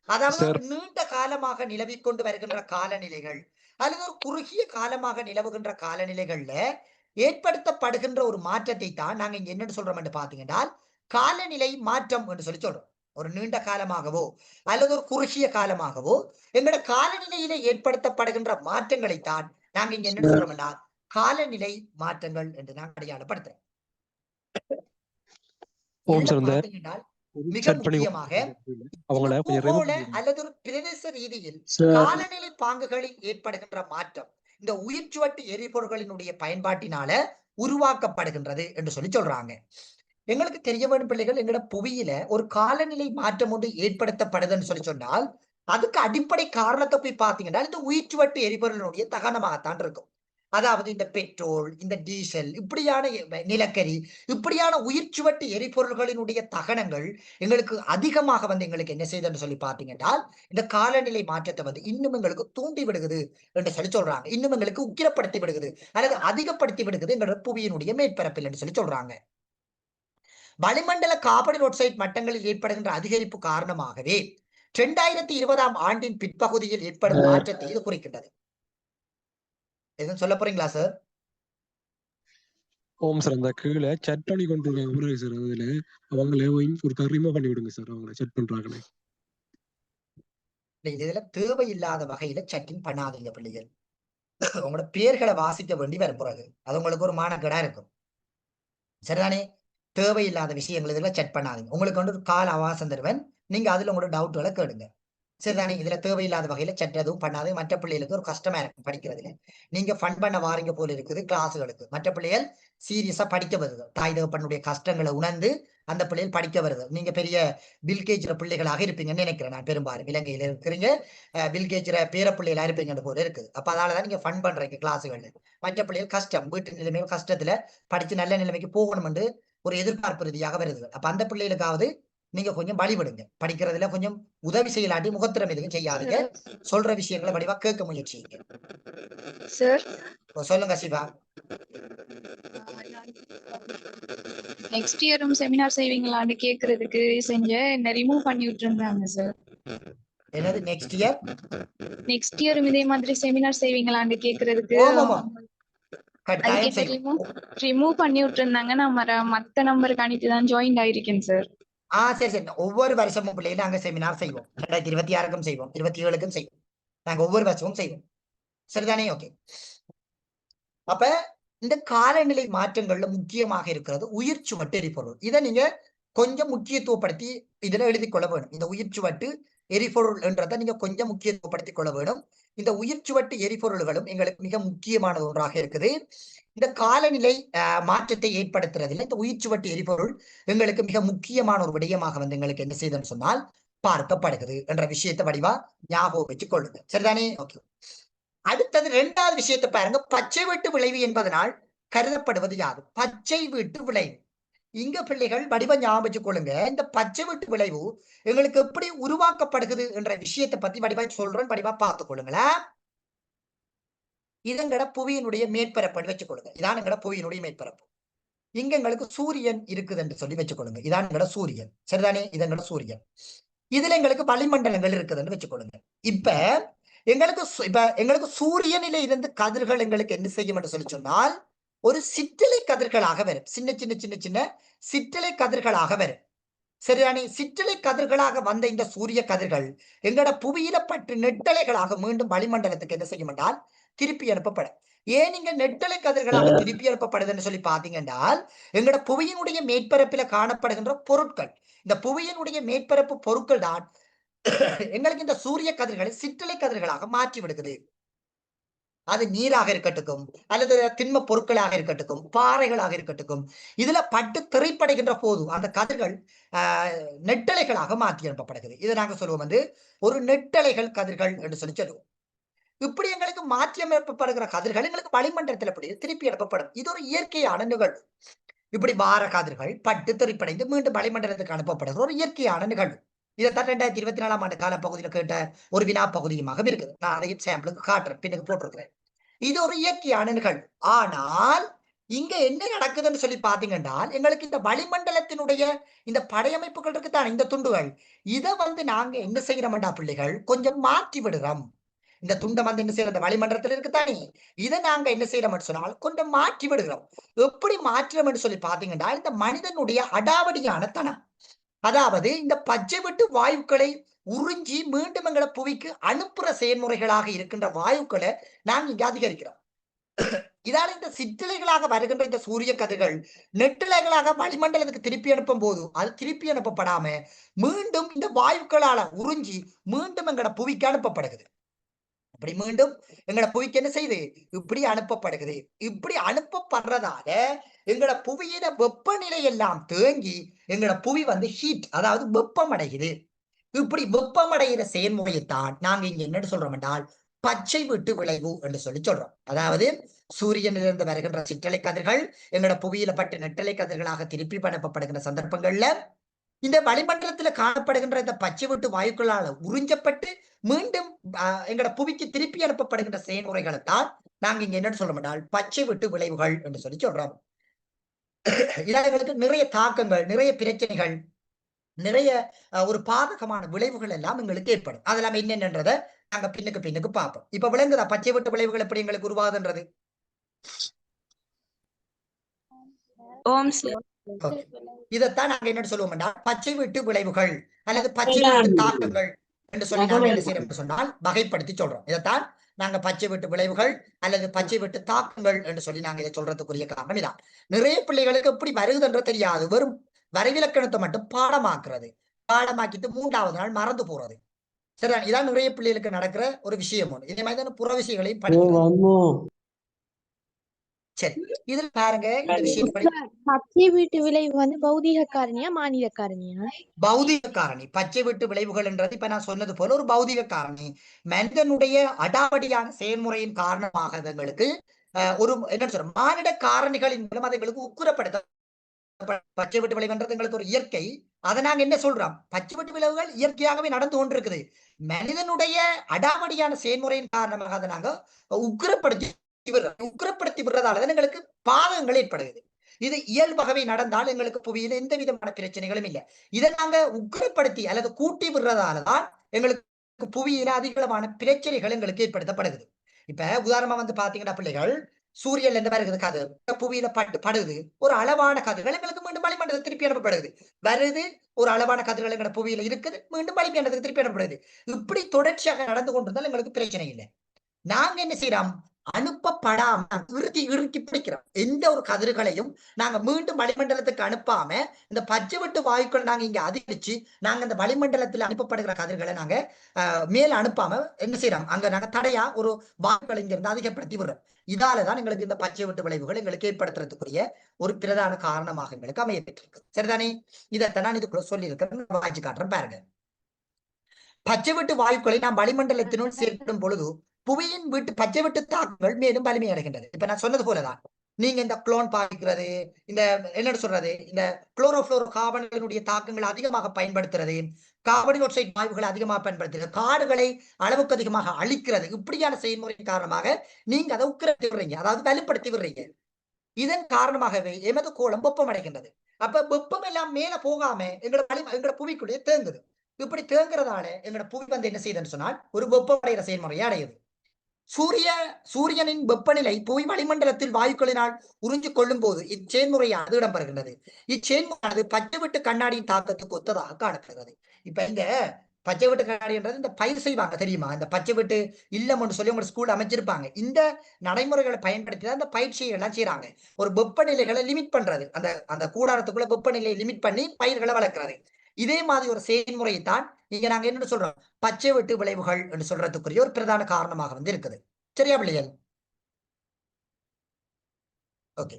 அதாவது ஒரு நீண்ட காலமாக நிலவிக் கொண்டு வருகின்ற காலநிலைகள் அல்லது ஒரு குறுகிய காலமாக நிலவுகின்ற காலநிலைகள்ல ஏற்படுத்தப்படுகின்ற ஒரு மாற்றத்தை தான் நாங்க இங்க என்னன்னு சொல்றோம் என்று பாத்தீங்கன்னா காலநிலை மாற்றம் என்று சொல்லி சொல்றோம். ஒரு நீண்ட காலமாகவோ அல்லது ஒரு குறுகிய காலமாகவோ எங்களோட காலநிலையில ஏற்படுத்தப்படுகின்ற மாற்றங்களைத்தான் நாங்க இங்க என்ன சொல்றோம்னா காலநிலை மாற்றங்கள் என்று நாங்க அடையாளப்படுத்துறோம். ஓம் சார், இந்த பாத்தீங்கன்னா மிக செட் பண்ணி முக்கியமாக அவங்கள இந்த கொஞ்சம் பூகோள remove அல்லது ஒரு பிரதேச ரீதியில் Sir. காலநிலை பாங்குகளில் ஏற்படுகின்ற மாற்றம் இந்த உயிர்ச்சுவட்டு எரிபொருள்களினுடைய பயன்பாட்டினால உருவாக்கப்படுகின்றது என்று சொல்லி சொல்றாங்க. எங்களுக்கு தெரிய வேண்டும் பிள்ளைகள், எங்களோட புவியில ஒரு காலநிலை மாற்றம் ஒன்று ஏற்படுத்தப்படுதுன்னு சொல்லி சொன்னால் அதுக்கு அடிப்படை காரணத்தை போய் பார்த்தீங்கன்னா இந்த உயிர்ச்சுவட்டு எரிபொருளினுடைய தகனமாகத்தான் இருக்கும். அதாவது இந்த பெட்ரோல், இந்த டீசல், இப்படியான நிலக்கரி, இப்படியான உயிர்ச்சுவட்டு எரிபொருள்களினுடைய தகனங்கள் எங்களுக்கு அதிகமாக வந்து எங்களுக்கு என்ன செய்யுதுன்னு சொல்லி பார்த்தீங்கன்னா இந்த காலநிலை மாற்றத்தை வந்து இன்னும் எங்களுக்கு தூண்டி விடுகிறது என்று சொல்லி சொல்றாங்க. இன்னும் எங்களுக்கு உக்கிரப்படுத்தி விடுகிறது அல்லது அதிகப்படுத்தி விடுகிறது எங்களோட புவியினுடைய மேற்பரப்பில் என்று சொல்லி சொல்றாங்க. வளிமண்டல கார்பன் ஆக்சைடு மட்டங்களில் ஏற்படுகின்ற அதிகரிப்பு காரணமாகவே 2020ஆம் ஆண்டின் பிற்பகுதியில் ஏற்படும் மாற்றத்தை இது குறிக்கின்றது. எதுவும் சொல்ல போறீங்களா சார்? ஓம் சார், அந்த கீழே செட் பண்ணி கொண்டு இருக்காங்க சார். அதுல அவங்களே ஒரு ரிமூவ் பண்ணி விடுங்க சார். அவங்கள செட் பண்றாங்களே இதுல தேவையில்லாத வகையில செட்டிங் பண்ணாதீங்க பிள்ளைகள். உங்களோட பேர்களை வாசிக்க வேண்டி வரும் பிறகு அது உங்களுக்கு ஒரு மானக்கேடா இருக்கும். சரிதானே? தேவையில்லாத விஷயங்கள் இதுல செட் பண்ணாதீங்க. உங்களுக்கு வந்து ஒரு கால அவகாசம் தருவேன், நீங்க அதுல உங்களோட டவுட்களை கேளுங்க. சரிதானே? இதுல தேவையில்லாத வகையில செட் எதுவும் பண்ணாது. மற்ற பிள்ளைகளுக்கு ஒரு கஷ்டமா இருக்கும் படிக்கிறதுல. நீங்க ஃபன் பண்ண வாரீங்க போல இருக்குது கிளாஸுகளுக்கு. மற்ற பிள்ளைகள் சீரியஸா படிக்க வருது. தாய் தகப்பனுடைய கஷ்டங்களை உணர்ந்து அந்த பிள்ளைகள் படிக்க வருது. நீங்க பெரிய பில்கேஜ்ல பிள்ளைகளாக இருப்பீங்கன்னு நினைக்கிறேன். நான் பெரும்பாலும் இலங்கையில இருக்கிறீங்க, பில்கேஜ்ல பேர பிள்ளைகளா இருப்பீங்கன்னு போல இருக்குது. அப்ப அதனாலதான் நீங்க ஃபன் பண்றீங்க கிளாஸுகள்ல. மற்ற பிள்ளைகள் கஷ்டம், வீட்டு நிலைமையில் கஷ்டத்துல படிச்சு நல்ல நிலைமைக்கு போகணும் என்று ஒரு எதிர்பார்ப்பு ரீதியாக வருது. அப்ப அந்த பிள்ளைகளுக்காவது நீங்க கொஞ்சம் வழிபடுங்க. படிக்கிறதுல கொஞ்சம் உதவி செய்யலாட்டி முகத்திரம் எதுவும் செய்யாதீங்க. சொல்ற விஷயங்களை வடிவா கேட்க முயற்சிங்க. சார் சொல்லுங்க சிவா. நெக்ஸ்ட் இயரும் செமினார் செய்வீங்களான்னு கேக்குறதுக்கு செஞ்ச என்ன ரிமூவ் பண்ணி விட்டுருந்தாங்க சார். என்னது நெக்ஸ்ட் இயர்? நெக்ஸ்ட் இயரும் இதே மாதிரி செமினார் செய்வீங்களான்னு கேக்குறதுக்கு கட்டாயம் அதுக்கு செய்வோம். ரிமூவ் பண்ணி விட்டுருந்தாங்க. நான் மத்த நம்பருக்கு அனுப்பி தான் ஜாயின் ஆயிருக்கேன் சார். சரி சரி. ஒவ்வொரு வருஷமும் பிள்ளைங்க நாங்க செமினார் செய்வோம். 2026க்கும் செய்வோம், 27க்கும் செய்வோம். நாங்க ஒவ்வொரு வருஷமும் செய்வோம். சரிதானே? ஓகே. அப்ப இந்த காலநிலை மாற்றங்கள்ல முக்கியமாக இருக்கிறது உயிர்ச்சுவட்டு எரிபொருள். இதை நீங்க கொஞ்சம் முக்கியத்துவப்படுத்தி இதுல எழுதி கொள்ள வேணும். இந்த உயிர்ச்சுவட்டு எரிபொருள் என்றதை நீங்க கொஞ்சம் முக்கியத்துவப்படுத்திக் கொள்ள வேணும். இந்த உயிர்ச்சுவட்டு எரிபொருள்களும் எங்களுக்கு மிக முக்கியமான ஒன்றாக இருக்குது. இந்த காலநிலை மாற்றத்தை ஏற்படுத்துறதுல இந்த உயிர்ச்சுவட்டு எரிபொருள் எங்களுக்கு மிக முக்கியமான ஒரு விடயமாக வந்து எங்களுக்கு என்ன செய்யுதுன்னு சொன்னால் பார்க்கப்படுகிறது என்ற விஷயத்தை வடிவா ஞாபகம் வச்சுக் கொள்ளுங்க. சரிதானே? ஓகே. அடுத்தது 2வது விஷயத்தை பாருங்க. பச்சை வீட்டு விளைவு என்பதனால் கருதப்படுவது யாது? பச்சை வீட்டு விளைவு. இங்க பிள்ளைகள் வடிவ ஞாபகம் வச்சுக் கொள்ளுங்க. இந்த பச்சை வீட்டு விளைவு எங்களுக்கு எப்படி உருவாக்கப்படுகிறது என்ற விஷயத்தை பத்தி வடிவா சொல்றேன், வடிவா பார்த்துக் கொள்ளுங்களேன். இதங்கட புவியினுடைய மேற்பரப்பு வச்சுக் கொள்ளுங்க. இதான் எங்கட புவியினுடைய மேற்பரப்பு. இங்க எங்களுக்கு சூரியன் இருக்குது என்று சொல்லி வச்சுக்கொள்ளுங்க. இதான் எங்கட சூரியன். சரிதானே? இது எங்கட சூரியன். இதுல எங்களுக்கு வளிமண்டலங்கள் இருக்குதுன்னு வச்சுக்கொள்ளுங்க. இப்ப எங்களுக்கு சூரியனில இருந்து கதிர்கள் எங்களுக்கு என்ன செய்யும் என்று சொல்லி சொன்னால் ஒரு சிற்றலை கதிர்களாக வரும். சின்ன சின்ன சின்ன சின்ன சிற்றலை கதிர்களாக வரும். சரிதானே? சிற்றலை கதிர்களாக வந்த இந்த சூரிய கதிர்கள் எங்கட புவியில பற்றி நெட்டலைகளாக மீண்டும் வளிமண்டலத்துக்கு என்ன செய்யும் என்றால் திருப்பி அனுப்பப்படும். ஏன் இங்க நெட்டலை கதிர்களாக திருப்பி அனுப்பப்படுதுன்னு சொல்லி பாத்தீங்கன்னா எங்கட புவியினுடைய மேற்பரப்பில காணப்படுகின்ற பொருட்கள், இந்த புவியினுடைய மேற்பரப்பு பொருட்கள் தான் எங்களுக்கு இந்த சூரிய கதிர்களை சிற்றலை கதிர்களாக மாற்றி விடுகிறது. அது நீராக இருக்கட்டும் அல்லது திண்ம பொருட்களாக இருக்கட்டும், பாறைகளாக இருக்கட்டும், இதுல பட்டு திரைப்படைகின்ற போது அந்த கதிர்கள் நெட்டலைகளாக மாற்றி அனுப்பப்படுகிறது. இதை நாங்க சொல்லுவோம் வந்து ஒரு நெட்டலைகள் கதிர்கள் என்று சொல்லி சொல்லுவோம். இப்படி எங்களுக்கு மாற்றி அமைக்கப்படுகிற கதிர்கள் எங்களுக்கு வளிமண்டலத்தில் அப்படி திருப்பி அனுப்பப்படும். இது ஒரு இயற்கையான நிகழ்வு. இப்படி வார கதிர்கள் பட்டு திரைப்படைந்து மீண்டும் வளிமண்டலத்துக்கு அனுப்பப்படுகிற ஒரு இயற்கையான நிகழ்வு. இதைத்தான் 2024ஆம் ஆண்டு காலப்பகுதியில் கேட்ட ஒரு வினா பகுதியுமாக இருக்குது. நான் அதையும் சாம்பிளுக்கு காட்டுறேன், பின்னுக்கு போட்டிருக்கிறேன். இது ஒரு இயற்கையான நிகழ்வு. ஆனால் இங்க என்ன நடக்குதுன்னு சொல்லி பாத்தீங்கன்னா எங்களுக்கு இந்த வளிமண்டலத்தினுடைய இந்த படையமைப்புகள் இருக்குதான், இந்த துண்டுகள், இதை வந்து நாங்க என்ன செய்யறோம்டா பிள்ளைகள் கொஞ்சம் மாற்றி விடுறோம். இந்த துண்டை வந்து என்ன செய்யறது வளிமண்டலத்தில் இருக்குதானே, இதை நாங்க என்ன செய்யறோம்னு சொன்னால் கொஞ்சம் மாற்றி விடுகிறோம். எப்படி மாற்றோம்னு சொல்லி பாத்தீங்கன்னா இந்த மனிதனுடைய அடாவடியான தனம், அதாவது இந்த பச்சை வெட்டு வாயுக்களை உறிஞ்சி மீண்டும் எங்களை புவிக்கு அனுப்புற செயல்முறைகளாக இருக்கின்ற வாயுக்களை நாங்க இங்க அதிகரிக்கிறோம். இதால இந்த சிற்றலைகளாக வருகின்ற இந்த சூரிய கதிர்கள் நெட்டிலைகளாக வளிமண்டலத்துக்கு திருப்பி அனுப்பும் போது அது திருப்பி அனுப்பப்படாம மீண்டும் இந்த வாயுக்களால உறிஞ்சி மீண்டும் எங்கட புவிக்கு அனுப்பப்படுகிறது. இப்படி மீண்டும் எங்கட புவிக்கு என்ன செய்யுது? இப்படி அனுப்பப்படுகிறது. இப்படி அனுப்பப்படுறதால எங்கட புவியின வெப்பநிலை எல்லாம் தேங்கி எங்கட புவி வந்து ஹீட், அதாவது வெப்பம் அடைகிறது. இப்படி வெப்பமடைகிற செயல்முறையைத்தான் நாங்க இங்க என்ன சொல்றோம் என்றால் பச்சை வெட்டு விளைவு என்று சொல்லி சொல்றோம். அதாவது சூரியனிலிருந்து வருகின்ற சிற்றலை கதிர்கள் எங்களோட புவியில பட்டு நெட்டலை கதிர்களாக திருப்பி அனுப்பப்படுகின்ற சந்தர்ப்பங்கள்ல இந்த வளிமண்டலத்துல காணப்படுகின்ற இந்த பச்சை வெட்டு வாயுக்களால உறிஞ்சப்பட்டு மீண்டும் எங்களோட புவிக்கு திருப்பி அனுப்பப்படுகின்ற செயல்முறைகளை தான் நாங்க இங்க என்ன சொல்றோம் என்றால் பச்சை வெட்டு விளைவுகள் என்று சொல்லி சொல்றோம். இதால எங்களுக்கு நிறைய தாக்கங்கள், நிறைய பிரச்சனைகள், நிறைய ஒரு பாதகமான விளைவுகள் எல்லாம் எங்களுக்கு ஏற்படும். அதெல்லாம் என்னென்னன்றதை நாங்க பின்னுக்கு பார்ப்போம். இப்ப விளங்குதா பச்சை வெட்டு விளைவுகள் எப்படி எங்களுக்கு உருவாகுதுன்றது? இதைத்தான் நாங்க என்ன சொல்லுவோம்னா பச்சை வெட்டு விளைவுகள் அல்லது பச்சை வெட்டு தாக்கங்கள் என்று சொல்லி நாங்க என்ன செய்யறோம் சொன்னால் வகைப்படுத்தி சொல்றோம். இதைத்தான் நாங்க பச்சை வெட்டு விளைவுகள் அல்லது பச்சை வெட்டு தாக்கங்கள் என்று சொல்லி நாங்க இதை சொல்றதுக்குரிய காரணம் இதான். நிறைய பிள்ளைகளுக்கு எப்படி வருதுன்ற தெரியாது. வெறும் வரைவிலக்கணத்தை மட்டும் பாடமாக்குறது, பாடமாக்கிட்டு 3வது நாள் மறந்து போறது. சரிதான், இதான் நிறைய பிள்ளைகளுக்கு நடக்கிற ஒரு விஷயம். ஒண்ணு இதே மாதிரிதான் புற விஷயங்களையும் படிக்கணும். சரி, இதுல பாருங்க இந்த விஷயம் பச்சை வீட்டு விளைவு வந்து பௌதீக காரணியா மாநில காரணியா? பௌதிக காரணி. பச்சை வீட்டு விளைவுகள் என்றது இப்ப நான் சொன்னது போல ஒரு பௌதிக காரணி. மனிதனுடைய அடாவடியான செயல்முறையின் காரணமாக எங்களுக்கு ஒரு என்ன சொல்ற மானிட காரணிகளின் மூலம் அதை எங்களுக்கு உக்குரப்படுத்த. பச்சை வெட்டு விளைவுன்றது எங்களுக்கு ஒரு இயற்கை. அதை நாங்க என்ன சொல்றோம்? பச்சை வெட்டு விளைவுகள் இயற்கையாகவே நடந்து கொண்டிருக்குது. மனிதனுடைய அடாவடியான செயல்முறையின் காரணமாக அதை நாங்க உக்கிரப்படுத்தி விடுறதாலதான் எங்களுக்கு பாதகங்கள் ஏற்படுகிறது. இது இயல்பாகவே நடந்தால் எங்களுக்கு புவியில எந்த விதமான பிரச்சனைகளும் இல்லை. இதை நாங்க உக்கிரப்படுத்தி அல்லது கூட்டி விடுறதாலதான் எங்களுக்கு புவியில அதிகளவான பிரச்சனைகள் எங்களுக்கு ஏற்படுத்தப்படுகிறது. இப்ப உதாரணமா வந்து பாத்தீங்கன்னா பிள்ளைகள் சூரியன்ல இருந்து வருகிறது கதிர் புவியில படுது, ஒரு அளவான கதிர்கள் எங்களுக்கு மீண்டும் வளிமண்டலத்தில் திருப்பி அனுப்பப்படுது. வருது, ஒரு அளவான கதிர்கள் எங்க புவியில இருக்குது, மீண்டும் வளிமண்டலத்துக்கு திருப்பி அனுப்பப்படுது. இப்படி தொடர்ச்சியாக நடந்து கொண்டிருந்தால் எங்களுக்கு பிரச்சனை இல்லை. நாங்க என்ன செய்யறோம்? அனுப்பப்படாம இறுக்கி பிடிக்கிறோம். எந்த ஒரு கதிர்களையும் நாங்க மீண்டும் வளிமண்டலத்துக்கு அனுப்பாம இந்த பச்சை வெட்டு வாயுக்கள் நாங்க இங்க அதிகரிச்சு நாங்க இந்த வளிமண்டலத்துல அனுப்பப்படுகிற கதிர்களை நாங்க மேல அனுப்பாம என்ன செய்யறோம்? அங்க நாங்க தடையா ஒரு வாயுக்களை இங்க இருந்து அதிகப்படுத்தி விடுறோம். இதாலதான் எங்களுக்கு இந்த பச்சை வெட்டு விளைவுகள் எங்களுக்கு ஏற்படுத்துறதுக்குரிய ஒரு பிரதான காரணமாக எங்களுக்கு அமைய பெற்றிருக்கு. சரிதானே? இதைத்தான் நான் இதுக்குள்ள சொல்லி இருக்கிறேன், வாய்ச்சி காட்டுறேன் பாருங்க. பச்சை வெட்டு வாயுக்களை நாம் வளிமண்டலத்தினுள் சேர்க்கும் பொழுது புவியின் வீட்டு பச்சை வெட்டு தாக்கங்கள் மேலும் வலிமை அடைகின்றது. இப்ப நான் சொன்னது போலதான் நீங்க இந்த குளோன் பாதிக்கிறது, இந்த என்ன சொல்றது, இந்த குளோரோஃபுளோரோ கார்பன்களினுடைய தாக்கங்கள் அதிகமாக பயன்படுத்துறது, கார்பன் டை ஆக்சைடு வாயுகளை அதிகமாக பயன்படுத்துறது, காடுகளை அளவுக்கு அதிகமாக அழிக்கிறது, இப்படியான செயல்முறையின் காரணமாக நீங்க அதை உக்கிரத்தி விடுறீங்க, அதாவது வலுப்படுத்தி விடுறீங்க. இதன் காரணமாகவே எமது கோளம் வெப்பம் அடைகின்றது. அப்ப வெப்பம் எல்லாம் மேல போகாம எங்களோட புவிக்குள்ளே தேங்குது. இப்படி தேங்குறதால எங்களோட புவி வந்து என்ன செய்யுதுன்னு சொன்னால் ஒரு வெப்பமடைகிற செயல்முறையை அடையுது. சூரியனின் வெப்பநிலை புவி வளிமண்டலத்தில் வாயுக்களினால் உறிஞ்சு கொள்ளும் போது இச்செயல்முறையானது இடம்பெறுகின்றது. இச்செயல்முறையானது பச்சை வெட்டு கண்ணாடியின் தாக்கத்துக்கு ஒத்ததாக காணப்படுகிறது. இப்ப இந்த பச்சை வெட்டு கண்ணாடின்றது இந்த பயிர் செய்வாங்க தெரியுமா? இந்த பச்சை வெட்டு இல்லம்னு சொல்லி உங்க ஸ்கூல் அமைச்சிருப்பாங்க. இந்த நடைமுறைகளை பயன்படுத்தி தான் இந்த பயிற்சியை எல்லாம் செய்யறாங்க. ஒரு வெப்பநிலைகளை லிமிட் பண்றது, அந்த அந்த கூடாரத்துக்குள்ள வெப்பநிலையை லிமிட் பண்ணி பயிர்களை வளர்க்கிறது. இதே மாதிரி ஒரு செயல்முறையை தான் இங்க நாங்க என்ன சொல்றோம்? பச்சை வெட்டு விளைவுகள் என்று சொல்றதுக்குரிய ஒரு பிரதான காரணமாக வந்து இருக்குது. சரியா பிள்ளைகள்? ஓகே,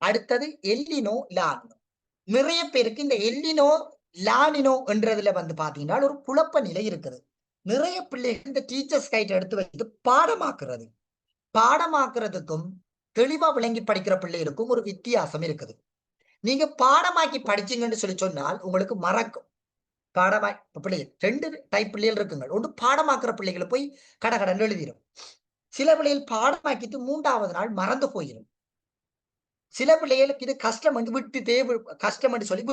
அடுத்தது எல்லினோ லானினோ. நிறைய பேருக்கு இந்த எல்லினோ லானினோ என்றதுல வந்து பாத்தீங்கன்னா ஒரு குழப்ப நிலை இருக்குது. நிறைய பிள்ளைகள் இந்த டீச்சர்ஸ் கைட் எடுத்து வச்சுட்டு பாடமாக்குறதுக்கும் தெளிவா விளங்கி படிக்கிற பிள்ளைகளுக்கும் ஒரு வித்தியாசம் இருக்குது. நீங்க பாடமாக்கி படிச்சீங்கன்னு சொல்லி சொன்னால் உங்களுக்கு மறக்கும். பாடமாய் பிள்ளைகள் 2 டைப் பிள்ளைகள் இருக்குங்க. ஒன்று பாடமாக்குற பிள்ளைகளை போய் கடகடன் எழுதிடும். சில பிள்ளைகள் பாடமாக்கிட்டு 3வது நாள் மறந்து போயிடும். சில பிள்ளைகளுக்கு இது கஷ்டம் வந்து விட்டு தேவை கஷ்டம் என்று சொல்லி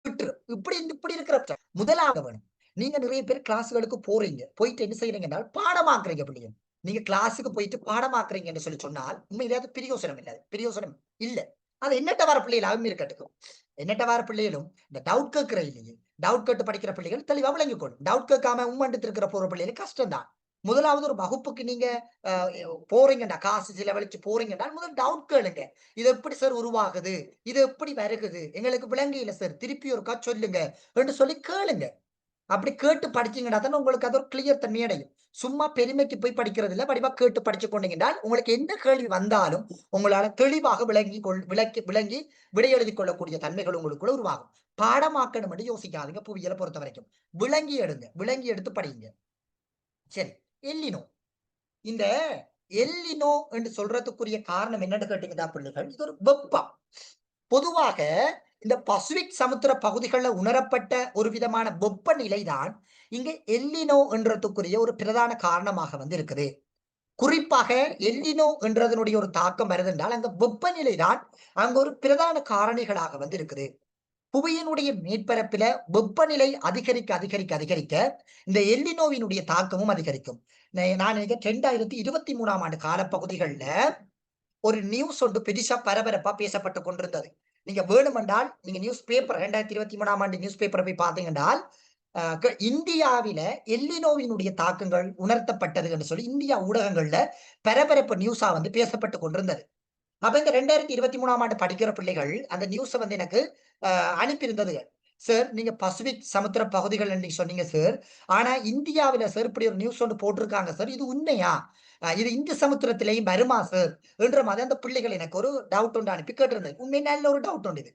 விட்டுரும். இப்படி இருக்கிற முதலாக வேணும். நீங்க நிறைய பேர் கிளாஸ்களுக்கு போறீங்க, போயிட்டு என்ன செய்யறீங்கன்னா பாடமாக்குறீங்க பிள்ளைங்க. நீங்க கிளாஸுக்கு போயிட்டு பாடமாக்குறீங்கன்னு சொல்லி சொன்னால் உண்மையிலே அது பிரயோசனம் இல்லை, பிரயோசனம் இல்லை. அது என்னட்ட வர பிள்ளைகளாகவும் இருக்கட்டும். என்னட்ட வர பிள்ளைகளும் இந்த டவுட் கேட்கிற இல்லையே, டவுட் கேட்டு படிக்கிற பிள்ளைகள் தெளிவா விளங்கிக்கணும். டவுட் கேட்காம உம்மண்டு இருக்கிற போற பிள்ளைகளுக்கு கஷ்டம் தான். முதலாவது ஒரு வகுப்புக்கு நீங்க போறீங்கடா, காசு செலவழிச்சு போறீங்கடா, முதல் டவுட் கேளுங்க. இது எப்படி சார் உருவாகுது, இது எப்படி வருகுது, எங்களுக்கு விளங்க இல்லை சார், திருப்பி ஒருக்கா சொல்லுங்க என்று சொல்லி கேளுங்க. அப்படி கேட்டு படிச்சீங்கன்னா தானே உங்களுக்கு அது ஒரு கிளியர் தன்மை அடையும். சும்மா பெருமைக்கு போய் படிக்கிறது இல்லை, படிவா கேட்டு படிச்சு கொண்டீங்கன்றால் உங்களுக்கு எந்த கேள்வி வந்தாலும் உங்களால தெளிவாக விளங்கி விடை எழுதி கொள்ளக்கூடிய தன்மைகள் உங்களுக்குள்ள உருவாகும். பாடமாக்கணும் என்று யோசிக்காதீங்க. புவியியலை பொறுத்த வரைக்கும் விளங்கி எடுங்க, விளங்கி எடுத்து படிங்க. சரி, எல்லினோ. இந்த எல்லினோ என்று சொல்றதுக்குரிய காரணம் என்னன்னு கேட்டீங்கன்னா பிள்ளைகள், இது ஒரு வெப்பம். பொதுவாக இந்த பசிபிக் சமுத்திர பகுதிகளில் உணரப்பட்ட ஒரு விதமான வெப்பநிலை தான் இங்க எல்லினோ என்றதுக்குரிய ஒரு பிரதான காரணமாக வந்து இருக்குது. குறிப்பாக எல்லினோ என்றதனுடைய ஒரு தாக்கம் வருது என்றால் அங்க வெப்பநிலை தான் அங்க ஒரு பிரதான காரணிகளாக வந்து இருக்குது. புவியினுடைய மேற்பரப்பில வெப்பநிலை அதிகரிக்க அதிகரிக்க அதிகரிக்க இந்த எல்லினோவினுடைய தாக்கமும் அதிகரிக்கும். நான் நினைக்கிறேன் 2023 ஆண்டு காலப்பகுதிகளில் ஒரு நியூஸ் ஒன்று பெருசா பரபரப்பா பேசப்பட்டு கொண்டிருந்தது. நீங்க வேணுமென்றால் நீங்க நியூஸ் பேப்பர் 2023 ஆண்டு நியூஸ் பேப்பரை போய் பார்த்தீங்கன்றால் இந்தியாவில எல்லினோவினுடைய தாக்கங்கள் உணர்த்தப்பட்டது என்று சொல்லி இந்தியா ஊடகங்கள்ல பரபரப்பு நியூஸா வந்து பேசப்பட்டு கொண்டிருந்தது. அப்ப இந்த 2023 ஆண்டு படிக்கிற பிள்ளைகள் அந்த நியூஸை வந்து எனக்கு அனுப்பியிருந்தது. சார், நீங்க பசிபிக் சமுத்திர பகுதிகள் நீங்க சொன்னீங்க சார், ஆனா இந்தியாவில சார் இப்படி ஒரு நியூஸ் ஒன்று போட்டிருக்காங்க சார், இது உண்மையா, இது இந்து சமுத்திரத்திலையும் வருமா சார் என்ற மாதிரி அந்த பிள்ளைகள் எனக்கு ஒரு டவுட் ஒன்று அனுப்பி கேட்டிருந்தது. உண்மையிலே நல்ல ஒரு டவுட் ஒன்று, இது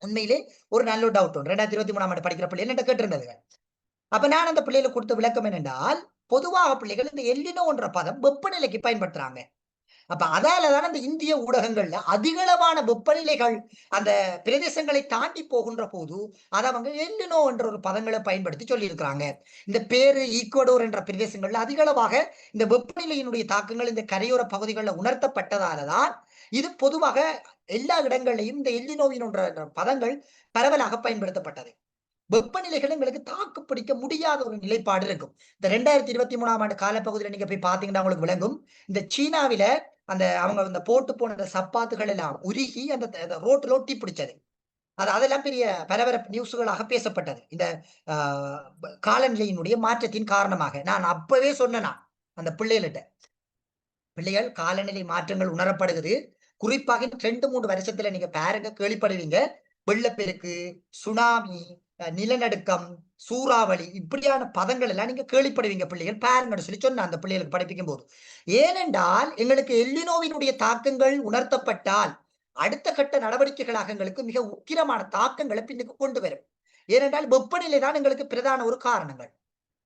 உண்மையிலே ஒரு நல்ல ஒரு டவுட் ஒன்று 2023 ஆண்டு படிக்கிற பிள்ளைகள் என்ன கேட்டிருந்தது. அப்ப நான் அந்த பிள்ளைகளுக்கு கொடுத்த விளக்கம் என்னென்றால், பொதுவாக பிள்ளைகள் இந்த எல்லினோ என்ற பதம் வெப்பநிலைக்கு பயன்படுத்துறாங்க. அப்ப அதாலதான் அந்த இந்திய ஊடகங்கள்ல அதிகளவான வெப்பநிலைகள் அந்த பிரதேசங்களை தாண்டி போகின்ற போது அதை அவங்க எல்லினோ என்ற ஒரு பதங்களை பயன்படுத்தி சொல்லி இருக்கிறாங்க. இந்த பேரு ஈக்குவடோர் என்ற பிரதேசங்கள்ல அதிகளவாக இந்த வெப்பநிலையினுடைய தாக்கங்கள் இந்த கரையோர பகுதிகளில் உணர்த்தப்பட்டதாலதான் இது பொதுவாக எல்லா இடங்களையும் இந்த எல்லினோவின் பதங்கள் பரவலாக பயன்படுத்தப்பட்டது. வெப்பநிலைகள் எங்களுக்கு தாக்கு பிடிக்க முடியாத ஒரு நிலைப்பாடு இருக்கும். இந்த 2023 ஆண்டு காலப்பகுதியில் நீங்க போய் பாத்தீங்கன்னா உங்களுக்கு விளங்கும். இந்த சீனாவில அவங்க அந்த போட்டு போன அந்த சப்பாத்துகள் எல்லாம் உருகி அந்த ரோட்ல ஒட்டி பிடிச்சது. அதெல்லாம் பெரிய பரபரப்பு நியூஸ்களாக பேசப்பட்டது. இந்த காலநிலையினுடைய மாற்றத்தின் காரணமாக நான் அப்பவே சொன்னேன், அந்த பிள்ளைகள் காலநிலை மாற்றங்கள் உணரப்படுகிறது. குறிப்பாக 2-3 வருஷத்துல நீங்க பாருங்க, கேள்விப்படுவீங்க, வெள்ளப்பெருக்கு, சுனாமி, நிலநடுக்கம், சூறாவளி, இப்படியான பதங்கள் எல்லாம் நீங்க கேள்விப்படுவீங்க. பிள்ளைகள் பாருங்கன்னு சொல்லி சொன்ன அந்த பிள்ளைகளுக்கு படிப்பிக்கும் போது. ஏனென்றால் எங்களுக்கு எல்லினோவினுடைய தாக்கங்கள் உணர்த்தப்பட்டால் அடுத்த கட்ட நடவடிக்கைகளாக எங்களுக்கு மிக உக்கிரமான தாக்கங்களை பின்னுக்கு கொண்டு வரும். ஏனென்றால் வெப்பநிலை தான் எங்களுக்கு பிரதான ஒரு காரணங்கள்.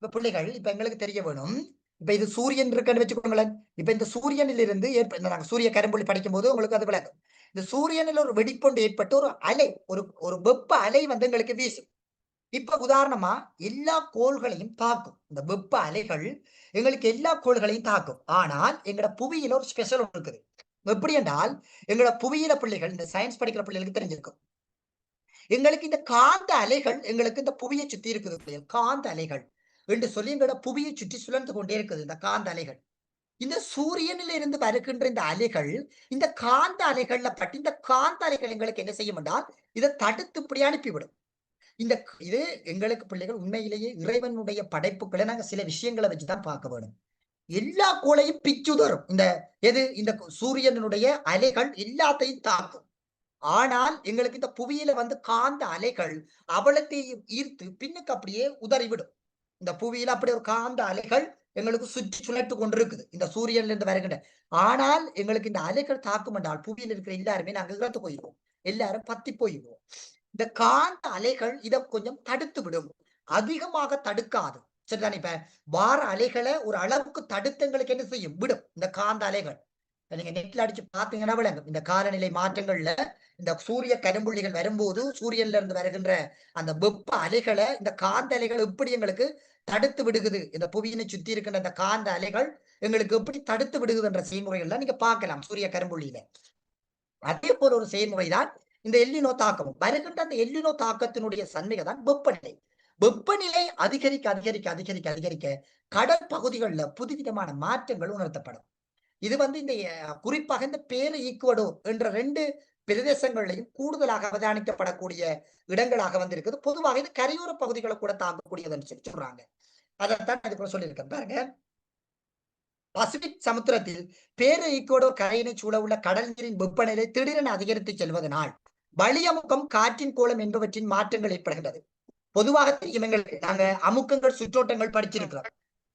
இப்ப பிள்ளைகள் இப்ப எங்களுக்கு தெரிய வேணும், இப்ப இது சூரியன் இருக்குன்னு வச்சுக்கோங்களேன். இப்ப இந்த சூரியனில் இருந்து நாங்க சூரிய கரும்புள்ளி படிக்கும் போது உங்களுக்கு அது விளக்கும். இந்த சூரியனில் ஒரு வெடிப்பொண்டு ஏற்பட்டு ஒரு அலை, ஒரு வெப்ப அலை வந்து எங்களுக்கு வீசும். இப்ப உதாரணமா எல்லா கோள்களையும் தாக்கும் இந்த வெப்ப அலைகள், எங்களுக்கு எல்லா கோள்களையும் தாக்கும். ஆனால் எங்களோட புவியில ஒரு ஸ்பெஷல் ஒன்று இருக்குது. எப்படி என்றால் எங்களோட புவியில பிள்ளைகள், இந்த சயின்ஸ் படிக்கிற பிள்ளைகளுக்கு தெரிஞ்சிருக்கும், எங்களுக்கு இந்த காந்த அலைகள் எங்களுக்கு இந்த புவியை சுத்தி இருக்குது பிள்ளைகள். காந்த அலைகள் என்று சொல்லி எங்களோட புவியை சுற்றி சுழன்று கொண்டே இருக்குது இந்த காந்த அலைகள். இந்த சூரியனில் இருந்து வருகின்ற இந்த அலைகள் இந்த காந்த அலைகள்ல பட்டு இந்த காந்த அலைகள் எங்களுக்கு என்ன செய்யும் என்றால் இதை தடுத்து இப்படி அனுப்பிவிடும். இது எங்களுக்கு பிள்ளைகள் உண்மையிலேயே இறைவனுடைய படைப்புகளை நாங்க சில விஷயங்களை வச்சுதான் பார்க்க வேணும். எல்லா கோளையும் பிச்சுதரும். இந்த சூரியனுடைய அலைகள் எல்லாத்தையும் தாக்கும். ஆனால் எங்களுக்கு இந்த புவியில வந்து காந்த அலைகள் அவலத்தையும் ஈர்த்து பின்னுக்கு அப்படியே உதறிவிடும். இந்த புவியில அப்படி ஒரு காந்த அலைகள் எங்களுக்கு சுற்றி சுழட்டு கொண்டிருக்குது இந்த சூரியன்ல இருந்து வருகின்ற. ஆனால் எங்களுக்கு இந்த அலைகள் தாக்கும் என்றால் புவியில் இருக்கிற எல்லாருமே நாங்கள் இறந்து போயிடுவோம், எல்லாரும் பத்தி போயிடுவோம். இந்த காந்த அலைகள் இதை கொஞ்சம் தடுத்து விடும், அதிகமாக தடுக்காது. சரிதானே? இப்ப வார அலைகளை ஒரு அளவுக்கு தடுத்து எங்களுக்கு என்ன செய்யும், விடும் இந்த காந்த அலைகள். நீங்க நெட்ல அடிச்சு பாத்தீங்கன்னா விளங்கும். இந்த காலநிலை மாற்றங்கள்ல இந்த சூரிய கரும்புள்ளிகள் வரும்போது சூரியன்ல இருந்து வருகின்ற அந்த வெப்ப அலைகளை இந்த காந்த அலைகள் எப்படி எங்களுக்கு தடுத்து விடுகுது, இந்த புவியினை சுத்தி இருக்கின்ற இந்த காந்த அலைகள் எங்களுக்கு எப்படி தடுத்து விடுகுதுன்ற செயல்முறைகள்ல நீங்க பார்க்கலாம் சூரிய கரும்புள்ளியில. அதே போல ஒரு செயல்முறைதான் இந்த எல்லினோ தாக்கமும். வருகின்ற அந்த எல்லினோ தாக்கத்தினுடைய சன்மையை தான் வெப்பநிலை. வெப்பநிலை அதிகரிக்க அதிகரிக்க அதிகரிக்க அதிகரிக்க கடல் பகுதிகளில் புதுவிதமான மாற்றங்கள் உணர்த்தப்படும். இது இந்த குறிப்பாக இந்த பேரு ஈக்குவடோர் என்ற 2 பிரதேசங்களையும் கூடுதலாக அவதானிக்கப்படக்கூடிய இடங்களாக இருக்குது. பொதுவாக இது கரையோர பகுதிகளை கூட தாக்கக்கூடியதுன்னு சொல்றாங்க. அதைத்தான் அதுக்குள்ள சொல்லியிருக்கேன் பாருங்க. பசிபிக் சமுத்திரத்தில் பேரு ஈக்குவடோர் கரையினை சூழ உள்ள கடல் நீரின் வெப்பநிலை திடீரென அதிகரித்து செல்வதனால் வளியமுக்கம், காற்றின் கோலம் என்பவற்றின் மாற்றங்கள் ஏற்படுகின்றது. பொதுவாக தெரியும், எங்களுக்கு நாங்க அமுக்கங்கள் சுற்றோட்டங்கள் படிச்சிருக்கிறோம்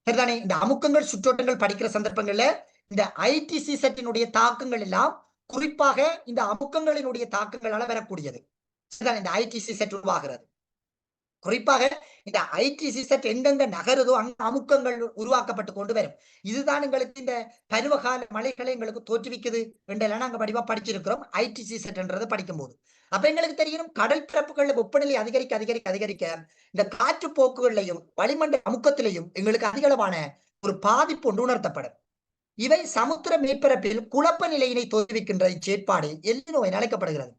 சரிதானே. இந்த அமுக்கங்கள் சுற்றோட்டங்கள் படிக்கிற சந்தர்ப்பங்கள்ல இந்த ஐடிசி செட்டினுடைய தாக்கங்கள் எல்லாம் குறிப்பாக இந்த அமுக்கங்களினுடைய தாக்கங்களால வரக்கூடியது. இந்த ஐடிசி செட் உருவாகிறது. குறிப்பாக இந்த ஐடிசி செட் எங்கெங்க நகருதோ அங்க அமுக்கங்கள் உருவாக்கப்பட்டு கொண்டு வரும். இதுதான் எங்களுக்கு இந்த பருவகால மழைகளை எங்களுக்கு தோற்றுவிக்குது என்றெல்லாம் நாங்க படிவா படிச்சிருக்கிறோம் ஐடிசி செட் என்றதை படிக்கும் போது. அப்ப எங்களுக்கு தெரியும், கடல் பரப்புகள்ல வெப்பநிலை அதிகரிக்க அதிகரிக்க அதிகரிக்க இந்த காற்று போக்குகள்லையும் வளிமண்டல அமுக்கத்திலையும் எங்களுக்கு அதிகளவான ஒரு பாதிப்பு ஒன்று உணர்த்தப்படும். இவை சமுத்திர மேற்பரப்பில் குழப்ப நிலையினை தோற்றுவிக்கின்ற இச்சேற்பாடு எல்னினோ என அழைக்கப்படுகிறது.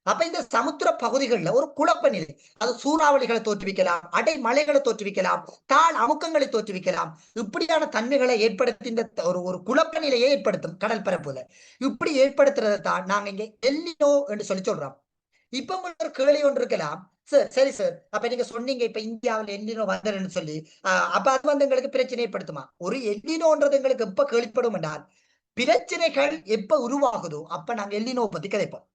அப்ப இந்த சமுத்திர பகுதிகளில் ஒரு குழப்ப நிலை, அது சூறாவளிகளை தோற்றுவிக்கலாம், அடை மலைகளை தோற்றுவிக்கலாம், தாழ் அமுக்கங்களை தோற்றுவிக்கலாம். இப்படியான தன்மைகளை ஏற்படுத்தி இந்த ஒரு குழப்ப நிலையை ஏற்படுத்தும் கடல் பரப்புல. இப்படி ஏற்படுத்துறதை தான் நாங்க இங்க எல்னினோ என்று சொல்றோம். இப்ப உங்களுக்கு ஒரு கேள்வி ஒன்று இருக்கலாம், சார் சரி சார், அப்ப நீங்க சொன்னீங்க இப்ப இந்தியாவில் எல்னினோ வந்ததுன்னு சொல்லி, அப்ப அது எங்களுக்கு பிரச்சனை ஏற்படுத்துமா? ஒரு எல்னினோன்றது எங்களுக்கு எப்ப கேள்விப்படும் என்றால், பிரச்சனைகள் எப்ப உருவாகுதோ அப்ப நாங்க எல்னினோ பத்தி கதைப்போம்.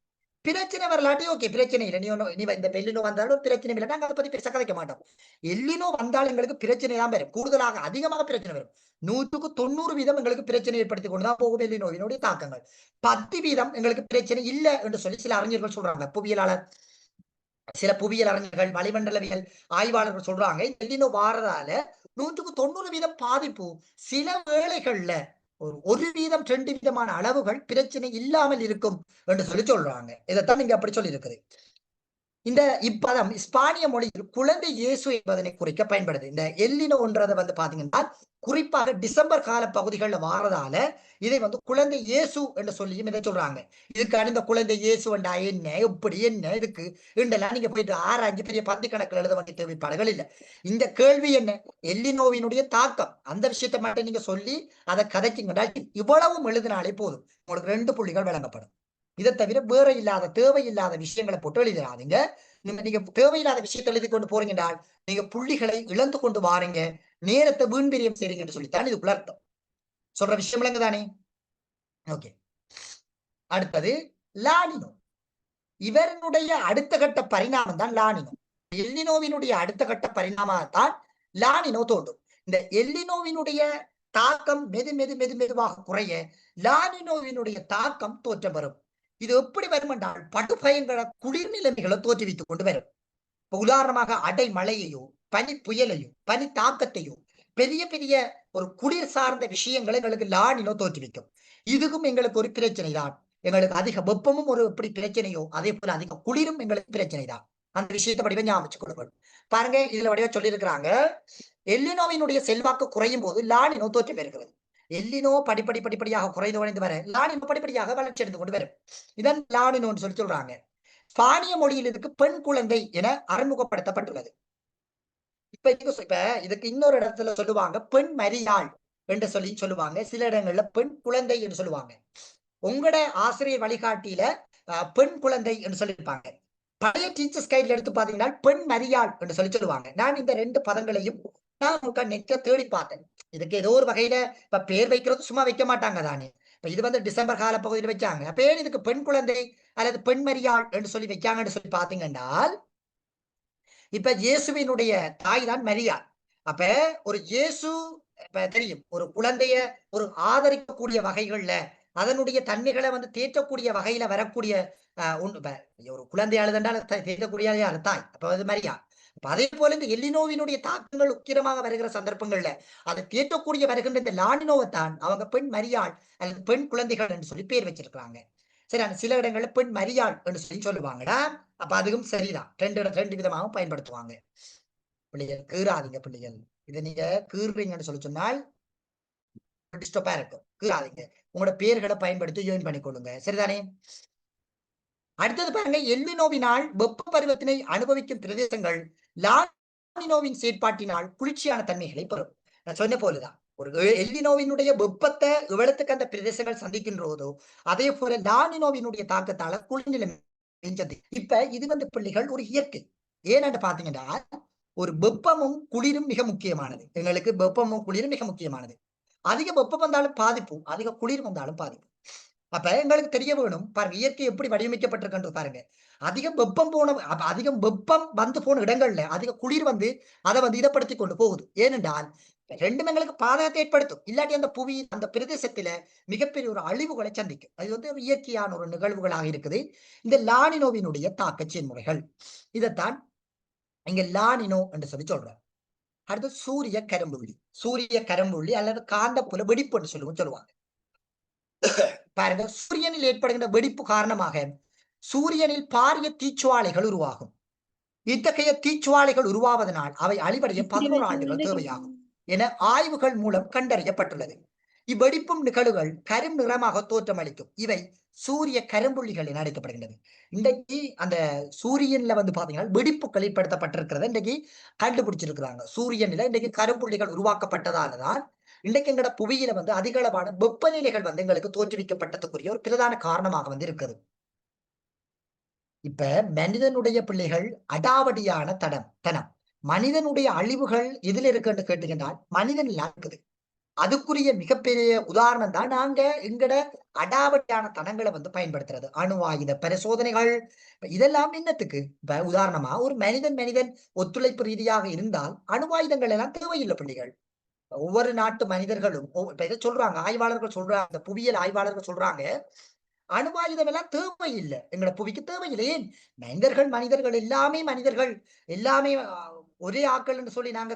பிரச்சனை வரலாட்டி ஓகே, பிரச்சனை இல்லை, நீ இந்த எல்லினோ வந்தாலும் பிரச்சனை இல்லை, நாங்க அதை பத்தி பேச கதைக்க மாட்டோம். எல்லினோ வந்தால் எங்களுக்கு பிரச்சனை தான் வரும், கூடுதலாக அதிகமாக பிரச்சனை வரும். 100% எங்களுக்கு பிரச்சனை ஏற்படுத்தி கொண்டுதான் போகும் எல்லினோவினுடைய தாக்கங்கள். 10% எங்களுக்கு பிரச்சனை இல்லை என்று சொல்லி சில அறிஞர்கள் சொல்றாங்க. சில புவியியல் அறிஞர்கள், வளிமண்டலவியல் ஆய்வாளர்கள் சொல்றாங்க, எல்லினோ வாரதால 100% பாதிப்பு சில வேளைகள்ல 1% 2% அளவுகள் பிரச்சனை இல்லாமல் இருக்கும் என்று சொல்றாங்க. இதைத்தான் நீங்க அப்படி சொல்லி இருக்குது. இந்த இப்பதம் ஸ்பானிய மொழியில் குழந்தை இயேசு என்பதனை குறிக்க பயன்படுது. இந்த எல்லினோன்றதை பாத்தீங்கன்னா குறிப்பாக டிசம்பர் கால பகுதிகளில் வாரதால இதை குழந்தை இயேசு என்று சொல்லியும் இதை சொல்றாங்க. இதுக்கான இந்த குழந்தை இயேசு என்றா என்ன, எப்படி என்ன இதுக்கு என்றெல்லாம் நீங்க போயிட்டு ஆராய்ச்சி பெரிய பந்து கணக்கில் எழுத வேண்டிய தேவைப்பாடுகள் இல்லை. இந்த கேள்வி என்ன, எல்லினோவினுடைய தாக்கம், அந்த விஷயத்தை மட்டும் நீங்க சொல்லி அதை கதைச்சிங்கன்னா இவ்வளவும் எழுதினாலே போதும், உங்களுக்கு 2 புள்ளிகள் வழங்கப்படும். இதை தவிர வேற இல்லாத தேவையில்லாத விஷயங்களை போட்டு எழுதிடாதீங்க. நீங்க தேவையில்லாத விஷயத்தை எழுதி கொண்டு போறீங்கன்றால் நீங்க புள்ளிகளை இழந்து கொண்டு வாரீங்க, நேரத்தை வீண்பிரியம் செய்றீங்கன்னு சொல்லித்தான் இதுக்குள்ள அர்த்தம். சொல்ற விஷயம் இல்லைங்க தானே? ஓகே, அடுத்தது லானினோ. இவருடைய அடுத்த கட்ட பரிணாமம் தான் லானினோ. எல்லினோவினுடைய அடுத்த கட்ட பரிணாமத்தான் லானினோ தோன்றும். இந்த எல்லினோவினுடைய தாக்கம் மெதுவாக குறைய லானினோவினுடைய தாக்கம் தோற்றம் வரும். இது எப்படி வரும் என்றால் படுபயங்கர குளிர் நிலைமைகளை தோற்றுவித்துக் கொண்டு வரும். இப்ப உதாரணமாக அடை மழையையோ, பனி புயலையோ, பனி தாக்கத்தையோ, பெரிய பெரிய ஒரு குளிர் சார்ந்த விஷயங்களை எங்களுக்கு லானினோ தோற்றுவிக்கும். இதுக்கும் எங்களுக்கு ஒரு பிரச்சனை தான். எங்களுக்கு அதிக வெப்பமும் ஒரு எப்படி பிரச்சனையோ அதே போல அதிக குளிரும் எங்களுக்கு பிரச்சனை தான். அந்த விஷயத்தை வடிவ ஞாபகம் கொள்ளப்படும். பாருங்க, இதுல வடிவ சொல்லி இருக்கிறாங்க, எல்லினோவினுடைய செல்வாக்கு குறையும் போது லானினோ தோற்றம் பெறுகிறது. எல்லினோ படிப்படியாக குறைந்து வர லானினோ படிப்படியாக வளர்ச்சி அடைந்து கொண்டு வரும். இதன் லானினோன்னு சொல்றாங்க. ஸ்பானிய மொழியில் இதுக்கு பெண் குழந்தை என அறிமுகப்படுத்தப்பட்டுள்ளது. இப்ப இதுக்கு இன்னொரு இடத்துல சொல்லுவாங்க பெண் மரியாள் என்று சொல்லி சொல்லுவாங்க. சில இடங்கள்ல பெண் குழந்தை என்று சொல்லுவாங்க. உங்களோட ஆசிரியர் வழிகாட்டியில பெண் குழந்தை என்று சொல்லியிருப்பாங்க. பழைய டீச்சர்ஸ் கைட்ல எடுத்து பாத்தீங்கன்னா பெண் மரியாள் என்று சொல்லுவாங்க. நான் இந்த 2 பதங்களையும் நான் நெட்ல தேடி பார்த்தேன். இதுக்கு ஏதோ ஒரு வகையில இப்ப பேர் வைக்கிறது சும்மா வைக்க மாட்டாங்க தானே. இப்ப இது டிசம்பர் கால பகுதியில் வச்சாங்க. அப்ப ஏன் இதுக்கு பெண் குழந்தை அல்லது பெண் மரியாள் என்று சொல்லி வைக்காங்கன்னு சொல்லி பாத்தீங்கன்னா, இப்ப இயேசுவினுடைய தாய் தான் மரியாள். அப்ப ஒரு இயேசு இப்ப தெரியும், ஒரு குழந்தைய ஒரு ஆதரிக்கக்கூடிய வகைகள்ல அதனுடைய தன்மைகளை தேற்றக்கூடிய வகையில வரக்கூடிய ஒரு குழந்தை அழுதென்றால் தேற்றக்கூடிய தாய், அப்ப அது மரியாள். அதே போல இந்த எல்லினோவினுடைய தாக்கங்கள் உக்கிரமாக வருகிற சந்தர்ப்பங்கள்ல அதை தேற்றக்கூடிய வருகின்ற இந்த லானினோவைத்தான் அவங்க பெண் மரியாள் அல்லது பெண் குழந்தைகள் என்று சொல்லி பேர் வச்சிருக்கிறாங்க. சரி, சில இடங்கள்ல பெண் மரியாள் என்று சொல்லி சொல்லுவாங்கடா. அப்ப அதுவும் சரிதான், 2 விதமாகவும் பயன்படுத்துவாங்க. பிள்ளைகள் கீறாதீங்க, பிள்ளைகள் இதை நீங்க கீறுறீங்கன்னு சொல்லி சொன்னால் டிஸ்டர்பா இருக்கும். கீறாதீங்க, உங்களோட பேர்களை பயன்படுத்தி ஜாயின் பண்ணிக்கொள்ளுங்க, சரிதானே? அடுத்தது பாருங்க, எல்லினோவினால் வெப்ப பருவத்தினை அனுபவிக்கும் பிரதேசங்கள் எல்னினோவின் செயற்பாட்டினால் குளிர்ச்சியான தன்மைகளை பெறும். நான் சொன்ன போலதான் ஒரு எல்னினோவினுடைய வெப்பத்தை எவ்வளவுக்கு அந்த பிரதேசங்கள் சந்திக்கின்றதோ அதே போல லானினோவினுடைய தாக்கத்தால குளிர்நிலை. இப்ப இது வந்து பிள்ளைகள் ஒரு இயற்கை. ஏன்னு பாத்தீங்கன்னா ஒரு வெப்பமும் குளிரும் மிக முக்கியமானது. எங்களுக்கு வெப்பமும் குளிரும் மிக முக்கியமானது. அதிக வெப்பம் வந்தாலும் பாதிப்பு, அதிக குளிர் வந்தாலும் பாதிப்பு. அப்ப எங்களுக்கு தெரிய வேணும் பாருங்க, இயற்கை எப்படி வடிவமைக்கப்பட்டிருக்கின்றது பாருங்க. அதிகம் வெப்பம் வந்து போன இடங்கள்ல அதிக குளிர் வந்து அதை வந்து இதப்படுத்தி கொண்டு போகுது. ஏனென்றால் ரெண்டும் எங்களுக்கு பாதகத்தை ஏற்படுத்தும். இல்லாட்டி அந்த புவி அந்த பிரதேசத்துல மிகப்பெரிய ஒரு அழிவுகளை சந்திக்கும். அது வந்து ஒரு இயற்கையான ஒரு நிகழ்வுகளாக இருக்குது. இந்த லானினோவினுடைய தாக்க செயல்முறைகள் இதைத்தான் இங்க லானினோ என்று சொல்லி சொல்றாங்க. அடுத்து சூரிய கரும்புள்ளி. சூரிய கரும்புள்ளி அல்லது காந்தப்புல வெடிப்பு என்று சொல்லுவாங்க. பாருங்க, சூரியனில் ஏற்படுகின்ற வெடிப்பு காரணமாக சூரியனில் பாரிய தீச்சுவாலைகள் உருவாகும். இத்தகைய தீச்சுவாலைகள் உருவாவதனால் அவை அழிவடைய 11 ஆண்டுகள் தேவையாகும் என ஆய்வுகள் மூலம் கண்டறியப்பட்டுள்ளது. இவ்வெடிப்பும் நிகழ்வுகள் கரும் நிறமாக தோற்றமளிக்கும். இவை சூரிய கரும்புள்ளிகள் என அழைக்கப்படுகின்றது. இன்றைக்கு அந்த சூரியன்ல வந்து பாத்தீங்கன்னா வெடிப்புகள் ஏற்படுத்தப்பட்டிருக்கிறத இன்றைக்கு கண்டுபிடிச்சிருக்கிறாங்க. சூரியன்ல இன்றைக்கு கரும்புள்ளிகள் உருவாக்கப்பட்டதாலதான் இன்றைக்கு எங்கட புவியில வந்து அதிக அளவான வெப்பநிலைகள் வந்து எங்களுக்கு தோற்றுவிக்கப்பட்டதுக்குரிய ஒரு பிரதான காரணமாக வந்து இருக்குது. இப்ப மனிதனுடைய பிள்ளைகள் அடாவடியான தனம். மனிதனுடைய அழிவுகள் எதுல இருக்குன்னு கேட்டீங்கன்னா மனிதன் இருக்குது. அதுக்குரிய மிகப்பெரிய உதாரணம் தான் நாங்க எங்கட அடாவடியான தனங்களை வந்து பயன்படுத்துறது. அணு ஆயுத பரிசோதனைகள் இதெல்லாம் என்னத்துக்கு? இப்ப உதாரணமா ஒரு மனிதன் ஒத்துழைப்பு ரீதியாக இருந்தால் அணு ஆயுதங்கள் எல்லாம் தேவையில்லை பிள்ளைகள். ஒவ்வொரு நாட்டு மனிதர்களும் இப்ப இதை சொல்றாங்க, ஆய்வாளர்கள் சொல்றாங்க, இந்த புவியியல் ஆய்வாளர்கள் சொல்றாங்க, அணுவாயுதம் எல்லாம் தேவையில்லை, எங்களோட புவிக்கு தேவையில்லை. ஏன் மனிதர்கள் எல்லாமே ஒரே ஆக்கள் என்று சொல்லி நாங்க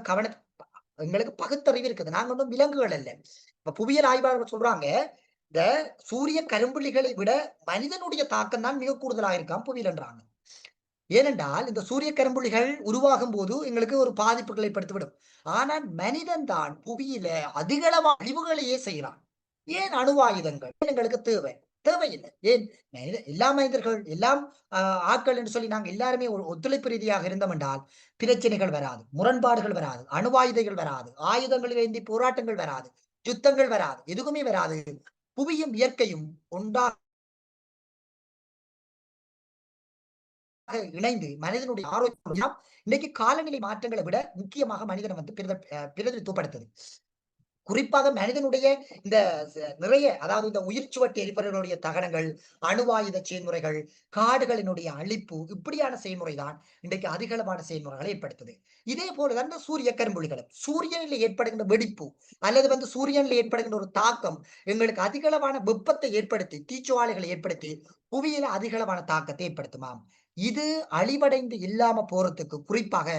எங்களுக்கு பகுத்தறிவு இருக்குது. நாங்க ஒன்றும் விலங்குகள் அல்ல. இப்ப புவியியல் ஆய்வாளர்கள் சொல்றாங்க, இந்த சூரிய கரும்புள்ளிகளை விட மனிதனுடைய தாக்கம் தான் மிக கூடுதலாக இருக்காம் புவியில் என்றாங்க. ஏனென்றால் இந்த சூரிய கரும்புள்ளிகள் உருவாகும் போது எங்களுக்கு ஒரு பாதிப்புகளை ஏற்படுத்திவிடும். ஆனால் மனிதன் தான் புவியில அதிகளவு அழிவுகளையே செய்யறான். ஏன் அணுவாயுதங்கள் எங்களுக்கு தேவையில்லை. ஏன் எல்லா மனிதர்கள் எல்லாம் ஆட்கள் என்று சொல்லி நாங்க எல்லாருமே ஒரு ஒத்துழைப்பு ரீதியாக இருந்தோம் என்றால் பிரச்சனைகள் வராது, முரண்பாடுகள் வராது, அணுவாயுதங்கள் வராது, ஆயுதங்கள் வேண்டி போராட்டங்கள் வராது, யுத்தங்கள் வராது, எதுவுமே வராது. புவியும் இயற்கையும் ஒன்றாக இணைந்து மனிதனுடைய ஆரோக்கியம் இன்னைக்கு காலநிலை மாற்றங்களை விட முக்கியமாக மனிதனை வந்து பிரதிநிதித்துவப்படுத்துது. குறிப்பாக மனிதனுடைய இந்த நிறைய அதாவது இந்த உயிர் சுவட்டு எரிபொருளுடைய தகனங்கள், அணுவாயுத செயல்முறைகள், காடுகளினுடைய அழிப்பு, இப்படியான செயல்முறைதான் இன்றைக்கு அதிகளவான செயல்முறைகளை ஏற்படுத்துது. இதே போலதான் இந்த சூரிய கரும்புள்ளிகளும் சூரியனில் ஏற்படுகின்ற வெடிப்பு அல்லது வந்து சூரியனில் ஏற்படுகின்ற ஒரு தாக்கம் எங்களுக்கு அதிகளவான வெப்பத்தை ஏற்படுத்தி தீச்சுவாலைகளை ஏற்படுத்தி புவியில அதிகளவான தாக்கத்தை ஏற்படுத்துமாம். இது அழிவடைந்து இல்லாம போறதுக்கு குறிப்பாக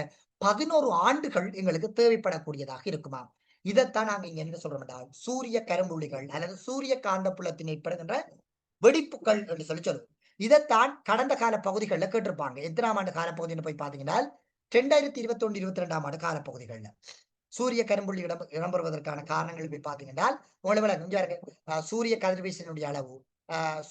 11 ஆண்டுகள் எங்களுக்கு தேவைப்படக்கூடியதாக இருக்குமாம். இதைத்தான் நாங்க இங்க என்ன சொல்றோம், சூரிய கரும்புள்ளிகள் அல்லது சூரிய காந்த புலத்தின் ஏற்படுகின்ற வெடிப்புகள் என்று சொல்லுவோம். இதைத்தான் கடந்த கால பகுதிகளில் கேட்டிருப்பாங்க. எத்தனாம் ஆண்டு காலப்பகுதின்னு போய் பாத்தீங்கன்னா 2021-22 ஆண்டு காலப்பகுதிகள்ல சூரிய கரும்புள்ளி இடம்பெறுவதற்கான காரணங்கள் போய் பாத்தீங்கன்னா உங்களுக்கு சூரிய கதிர்வீசினுடைய அளவு,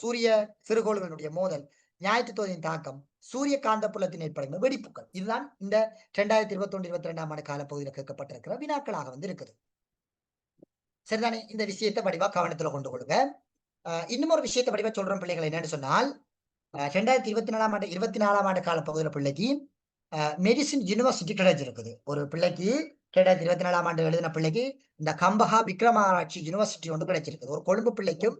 சூரிய சிறுகோள்களுடைய மோதல், ஞாயிற்றுத்தோதின் தாக்கம், சூரிய காந்த புலத்தின் ஏற்படுகிற வெடிப்புகள், இதுதான் இந்த 2021-22 ஆண்டு காலப்பகுதியில் கேட்கப்பட்டிருக்கிற வினாக்களாக வந்து இருக்குது. சரிதானே? இந்த விஷயத்தை வடிவா கவனத்துல கொண்டு கொள்ளுங்க. இன்னும் ஒரு விஷயத்தை வடிவா சொல்றோம் பிள்ளைகள், என்னன்னு சொன்னால் 2024 ஆண்டு காலப்பகுதியில் பிள்ளைக்கு மெடிசின் யூனிவர்சிட்டி கிடைச்சிருக்குது. ஒரு பிள்ளைக்கு 2024 ஆண்டு எழுதின பிள்ளைக்கு இந்த கம்பஹா விக்ரமாராய்ச்சி யூனிவர்சிட்டி ஒன்று கிடைச்சிருக்குது. ஒரு கொழும்பு பிள்ளைக்கும்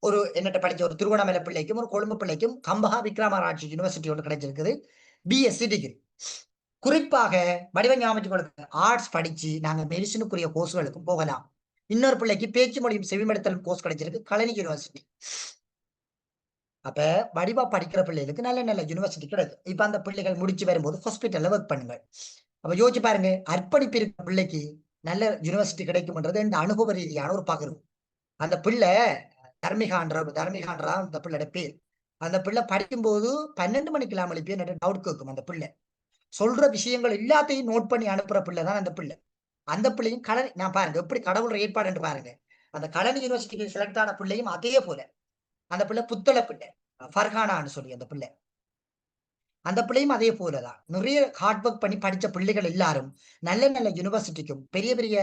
ஒரு என்னட்ட படிச்ச ஒரு திருவண்ணாமலை பிள்ளைக்கும் ஒரு கொழும்பு பிள்ளைக்கும் கம்பஹா விக்ரமாராய்ச்சி யூனிவர்சிட்டி ஒன்று கிடைச்சிருக்குது, பிஎஸ்சி டிகிரி. குறிப்பாக வடிவ ஞாபகத்துக்கு ஆர்ட்ஸ் படிச்சு நாங்க மெடிசினுக்குரிய கோர்ஸ்களுக்கும் போகலாம். இன்னொரு பிள்ளைக்கு பேச்சு மொழியும் செவிமடுத்தல் கோர்ஸ் கிடைச்சிருக்கு கலனி யூனிவர்சிட்டி. அப்ப வடிவா படிக்கிற பிள்ளைகளுக்கு நல்ல நல்ல யூனிவர்சிட்டி கிடைக்கும். இப்ப அந்த பிள்ளைகள் முடிச்சு வரும்போது ஹாஸ்பிட்டல்ல ஒர்க் பண்ணுங்க. அப்ப யோசிச்சு பாருங்க, அர்ப்பணிப்பு இருக்கிற பிள்ளைக்கு நல்ல யூனிவர்சிட்டி கிடைக்கும்ன்றது இந்த அனுபவ ரீதியான ஒரு பகிர்வு. அந்த பிள்ளை தர்மிகான்றா அந்த பிள்ளையோட பேர். அந்த பிள்ளை படிக்கும்போது 12 மணிக்கெல்லாம் எழுப்பி டவுட் கேட்கும். அந்த பிள்ளை சொல்ற விஷயங்கள் எல்லாத்தையும் நோட் பண்ணி அனுப்புற பிள்ளை தான் அந்த பிள்ளை. அந்த பிள்ளையும் நான் பாருங்க எப்படி கடவுள் ஏற்பாடு என்று பாருங்க. அந்த கலனி யூனிவர்சிட்டிக்கு செலக்ட் ஆன பிள்ளையும் அதே போல அந்த பிள்ளை புத்தள பிள்ளை ஃபர்ஹானான்னு சொல்லி அந்த பிள்ளை. அந்த பிள்ளையும் அதே போலதான் நிறைய ஹார்ட் ஒர்க் பண்ணி படிச்ச பிள்ளைகள் எல்லாரும் நல்ல நல்ல யூனிவர்சிட்டிக்கும் பெரிய பெரிய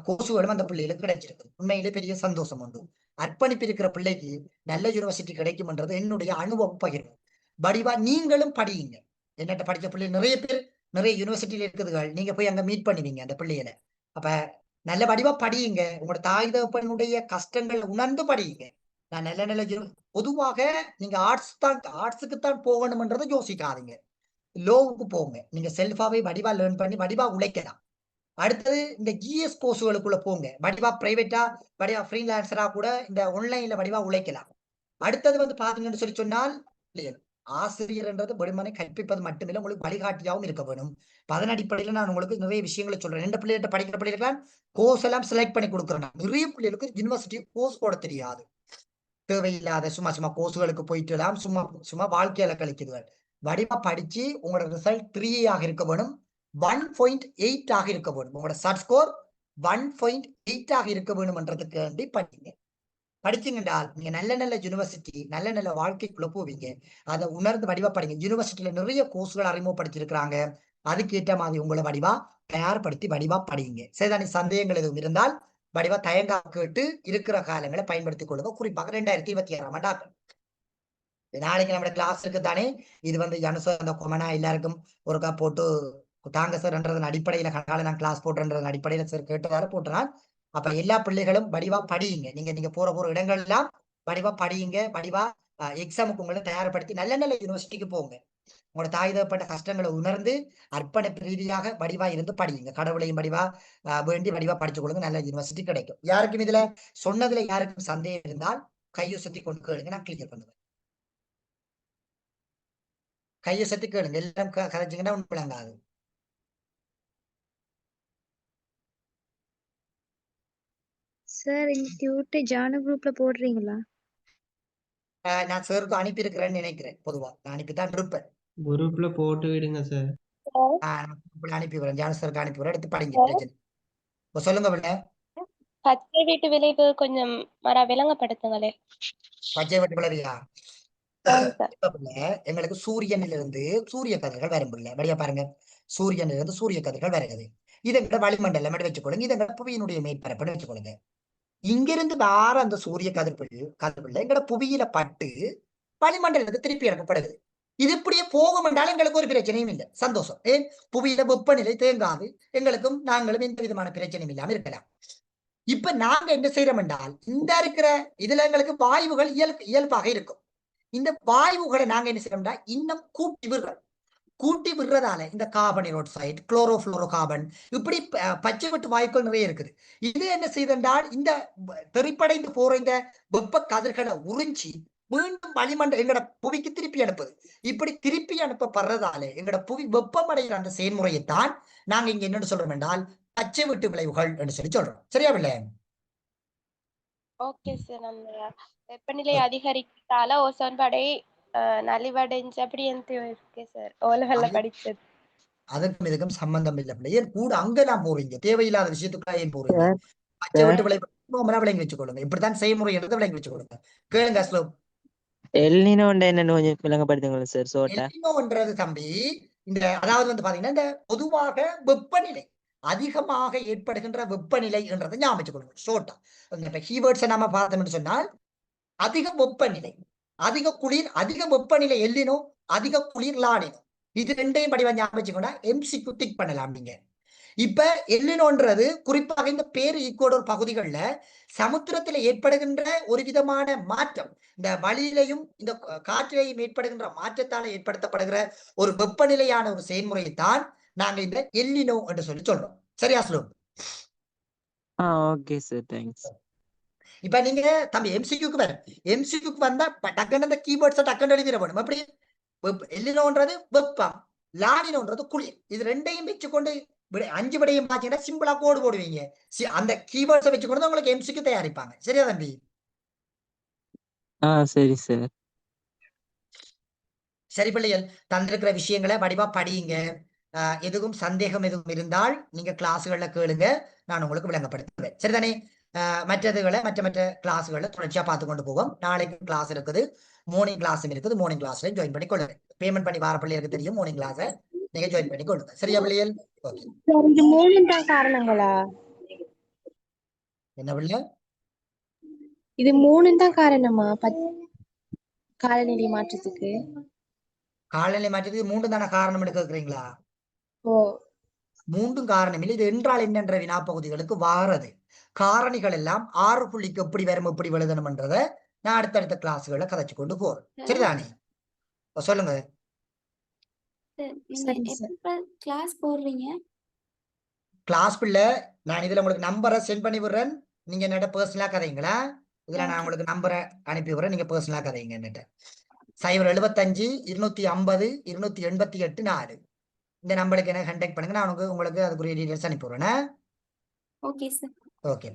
கோர்ஸுகளும் அந்த பிள்ளைகளுக்கு கிடைச்சிருக்கு. உண்மையிலே பெரிய சந்தோஷம் உண்டு. அர்ப்பணிப்பு இருக்கிற பிள்ளைக்கு நல்ல யூனிவர்சிட்டி கிடைக்கும்ன்றது என்னுடைய அனுபவம் பகிர்வு. வடிவா நீங்களும் படியுங்க. என்னட்ட படிச்ச பிள்ளை நிறைய பேர் நிறைய யூனிவர்சிட்டியில இருக்குதுகள். நீங்க போய் அங்க மீட் பண்ணுவீங்க அந்த பிள்ளைகளை. அப்ப நல்ல வடிவா படியுங்க. உங்களோட தாய் தகப்பனுடைய கஷ்டங்கள் உணர்ந்து படியுங்க. நான் நல்ல நல்ல பொதுவாக நீங்க ஆர்ட்ஸுக்கு தான் போகணும்ன்றதை யோசிக்காதீங்க. லோவுக்கு போங்க. நீங்க செல்ஃபாவே வடிவா லேர்ன் பண்ணி வடிவா உழைக்கலாம். அடுத்தது இந்த ஜிஎஸ் கோர்ஸுகளுக்குள்ள போங்க. வடிவா பிரைவேட்டா வடிவா ஃப்ரீலான்சரா கூட இந்த ஆன்லைன்ல வடிவா உழைக்கலாம். அடுத்தது வந்து பாத்தீங்கன்னு சொல்லி சொன்னால் ஆசிரியர் என்றது வெறுமனை கற்பிப்பது மட்டுமில்லை, உங்களுக்கு வழிகாட்டியாகவும் இருக்க வேணும். அதன் அடிப்படையில நான் உங்களுக்கு நிறைய விஷயங்களை சொல்றேன். ரெண்டு பிள்ளைகிட்ட படிக்கிற பிள்ளைகள் கோர்ஸ் எல்லாம் செலக்ட் பண்ணி கொடுக்குறேன். நிறைய பிள்ளைகளுக்கு யூனிவர்சிட்டி கோர்ஸ் போட தெரியாது. தேவையில்லாத சும்மா சும்மா கோர்ஸுகளுக்கு போயிட்டு எல்லாம் சும்மா சும்மா வாழ்க்கையில கழிக்குதுகள். வடிவா படிச்சு உங்களோட ரிசல்ட் 3 ஆக இருக்க வேணும், 1.8 ஆக இருக்க வேணும். உங்களோட சட் ஸ்கோர் 1.8 ஆக இருக்க வேணும்ன்றதுக்கு வேண்டி படிங்க. படிச்சீங்கன்றால் நீங்க நல்ல நல்ல யூனிவர்சிட்டி நல்ல நல்ல வாழ்க்கைக்குள்ள போவீங்க. அதை உணர்ந்து வடிவா படிங்க. யூனிவர்சிட்டியில நிறைய கோர்ஸ்கள் அறிமுகப்படுத்திருக்கிறாங்க. அதுக்கேற்ற மாதிரி உங்களை வடிவா தயார்படுத்தி வடிவா படிங்க. சரிதானே? சந்தேகங்கள் எதுவும் இருந்தால் வடிவா தயங்கா கேட்டு இருக்கிற காலங்களை பயன்படுத்திக் கொள்ளுங்க. குறிப்பாக 2026ஆம் ஆண்டு நாளைக்கு நம்ம கிளாஸ் இருக்கு தானே. இது வந்து அந்த கொமனா எல்லாருக்கும் ஒருக்கா போட்டு தாங்க சார்ன்றதன் அடிப்படையில கண்டால நான் கிளாஸ் போட்டுன்றதன் அடிப்படையில சார் கேட்டதால போட்டுறான். அப்ப எல்லா பிள்ளைகளும் வடிவா படியுங்க. நீங்க போற இடங்கள் எல்லாம் வடிவா படியுங்க. வடிவா எக்ஸாமுக்கு உங்களை தயார்படுத்தி நல்ல நல்ல யூனிவர்சிட்டிக்கு போங்க. உங்களோட தாய் தகப்பட்ட கஷ்டங்களை உணர்ந்து அர்ப்பணிப்பு ரீதியாக வடிவா இருந்து படியுங்க. கடவுளையும் வடிவா வேண்டி வடிவா படிச்சு கொடுங்க. நல்ல யூனிவர்சிட்டி கிடைக்கும். யாருக்கும் இதுல சொன்னதுல யாருக்கும் சந்தேகம் இருந்தால் கையை சுத்தி கொண்டு கேளுங்க, நான் கிளியர் பண்ணுவேன். கையை சத்தி கேளுங்க. எல்லாம் கதைச்சிங்கன்னா ஒண்ணு விளங்காது. சார் இந்த டியூட்டை ஜானு குரூப்ல போடுறீங்களா? நான் சாருக்கு அனுப்பி இருக்கிறேன்னு நினைக்கிறேன். பொதுவா நான் அனுப்பித்தான் இருப்பேன். குரூப்ல போட்டு விடுங்க சார். அனுப்பி விடுறேன். ஜானு சாருக்கு அனுப்பி விடுறேன். எடுத்து படிங்க. பிரச்சனை சொல்லுங்க பிள்ளை. பச்சை வீட்டு விளைவு கொஞ்சம் விளங்கப்படுத்துங்களே. பச்சை வீட்டு விளைவியா? எங்களுக்கு சூரியனிலிருந்து சூரிய கதிர்கள் வரும் பிள்ளை. வழியா பாருங்க. சூரியனிலிருந்து சூரிய கதிர்கள் வருகிறது. இதை விட வளிமண்டலம் வச்சுக்கொள்ளுங்க. இதை புவியினுடைய மேற்பரப்புன்னு வச்சுக்கொள்ளுங்க. இங்கிருந்து வேற அந்த சூரிய கதிர்பிள்ளை எங்கட புவியில பட்டு வளிமண்டலத்துக்கு திருப்பி இறக்கப்படுது. இது இப்படியே போகும் என்றாலும் எங்களுக்கு ஒரு பிரச்சனையும் இல்லை. சந்தோஷம். ஏன்? புவியில வெப்பநிலை தேங்காது. எங்களுக்கும் நாங்களும் எந்த விதமான பிரச்சனையும் இல்லாம இருக்கலாம். இப்ப நாங்க என்ன செய்யறோம் என்றால் இந்த இருக்கிற இதுல எங்களுக்கு வாயுகள் இயல்பாக இருக்கும். இந்த வாயுகளை நாங்க என்ன செய்யறோம்னா இன்னும் கூட்டி விடுறதால இந்த கார்பன் ஆக்சைடு, குளோரோஃபுளோரோ கார்பன், இப்படி பச்சை வெட்டு வாயுக்கள் நிறைய இருக்குது. இது என்ன செய்தால் இந்த தெறிப்படைந்து போற இந்த வெப்ப கதிர்களை உறிஞ்சி மீண்டும் எங்கட புவிக்கு திருப்பி அனுப்புது. இப்படி திருப்பி அனுப்பப்படுறதால எங்கட புவி வெப்பமடைகிற அந்த செயல்முறையைத்தான் நாங்க இங்க என்ன சொல்றோம் என்றால் பச்சை வெட்டு விளைவுகள் என்று சொல்லி சொல்றோம். சரியா பிள்ளை? Okay sir. அந்த வெப்பநிலை அதிகரித்தால ஓசோன் படை நலிவடைஞ்சு அப்படி இருக்கு சார். ஓலவெல்ல படிச்சது. அதுக்கும் இதுக்கும் சம்பந்தம் இல்லை பிள்ளை. ஏன் கூட அங்கெல்லாம் போறீங்க? தேவையில்லாத விஷயத்துக்குள்ள ஏன் போறீங்க? பச்சை வெட்டு விளைவு விளங்கி வச்சுக்கொள்ளுங்க. இப்படித்தான் செய்முறை என்றதை விளங்கி வச்சுக்கொள்ளுங்க. கேளுங்க ஸ்லோப். எல்னினோன்ற என்னன்னு கொஞ்சம் விளங்கப்படுத்துங்க சார். சோட்டா எல்னினோன்றது தம்பி இந்த அதாவது வந்து பாத்தீங்கன்னா இந்த பொதுவாக வெப்பநிலை அதிகமாக ஏற்படுகின்ற வெப்பநிலை என்றதை ஞாபகம் வச்சுக்கொள்ளுங்க. சோட்டா இப்ப கீவேர்ட்ஸை நாம பார்த்தோம்னு சொன்னால் அதிக வெப்பநிலை, அதிக குளிர், அதிக வெப்பநிலை எல்லினோ, அதிக குளிர் லானினோ. இது ரெண்டையும் படிவா ஞாபகம் வச்சுக்கோன்னா எம்சிக்கு டிக் பண்ணலாம் நீங்க. இப்ப எல்லினோன்றது குறிப்பாக இந்த பேர் ஈக்குவடோர் பகுதிகளில் சமுத்திரத்துல ஏற்படுகின்ற ஒரு விதமான மாற்றம், இந்த வளியிலையும் இந்த காற்றிலையும் ஏற்படுகின்ற மாற்றத்தால ஏற்படுத்தப்படுகிற ஒரு வெப்பநிலையான ஒரு செயல்முறையைத்தான் நாங்க இந்த எல்லினோ என்று சொல்லி சொல்றோம். சரியா ஸ்லோப்? Okay sir, thanks. இப்ப நீங்க தம்பி எம்சிக்யூக்கு வர எம்சிக்யூக்கு வந்தா டக்குன்னு அந்த கீபோர்ட்ஸை டக்குன்னு எழுதிட வேணும். எப்படி? எல்லினோன்றது வெப்பம், லானினோன்றது குளிர். இது ரெண்டையும் வச்சுக்கொண்டு 5 விடையும் பாத்தீங்கன்னா சிம்பிளா கோடு போடுவீங்க. அந்த கீவேர்ட்ஸை வச்சுக்கொண்டு உங்களுக்கு எம்சிக்கு தயாரிப்பாங்க. சரியா தம்பி? சரி சார். சரி பிள்ளைகள், தந்திருக்கிற விஷயங்களை வடிவா படியுங்க. எதுவும் சந்தேகம் எதுவும் இருந்தால் நீங்க கிளாஸுகள்ல கேளுங்க, நான் உங்களுக்கு விளங்கப்படுத்துவேன். சரிதானே? மற்ற கிளாஸுகளை தொடர்ச்சியா பார்த்து கொண்டு போவோம். நாளைக்கு கிளாஸ் இருக்குது, மார்னிங் கிளாஸும் இருக்குது. மார்னிங் கிளாஸ்ல ஜாயின் பண்ணி கொள்ளுங்க. பேமெண்ட் பண்ணி வர பிள்ளைகளுக்கு தெரியும் மார்னிங் கிளாஸை நீங்க ஜாயின் பண்ணி கொள்ளுங்க. சரியா பிள்ளைகள்? ஓகே. இது மூணு தான் காரணங்களா? என்ன பிள்ளை? இது மூணு தான் காரணமா காலநிலை மாற்றத்துக்கு? காலநிலை மாற்றத்துக்கு 3 தானே காரணம் கேட்குறீங்களா? ஓ, 3 காரணம் இல்லை. இது என்றால் என்னென்ற வினாப்பகுதிகளுக்கு வாரது காரணிகள் எல்லாம் 6 புள்ளிக்கு எப்படி வரும், எப்படி எழுதணும்ன்றதை நான் அடுத்தடுத்த கிளாஸுகளை கதைச்சு கொண்டு போறேன். சரிதானே? சொல்லுங்க. கிளாஸ் போடுறீங்க? கிளாஸ் பிள்ளை நான் இதுல உங்களுக்கு நம்பரை சென்ட் பண்ணி விடுறேன். நீங்க என்னட்ட பர்சனலா கதைங்களா? இதுல நான் உங்களுக்கு நம்பரை அனுப்பி விடுறேன், நீங்க பர்சனலா கதைங்க. என்னட்ட 075 250 288 4 இந்த நம்பருக்கு என்ன கான்டாக்ட் பண்ணுங்க. நான் உங்களுக்கு அதுக்குரிய டீடைல்ஸ் அனுப்பி விடுறேன். Okay sir. ஓகே.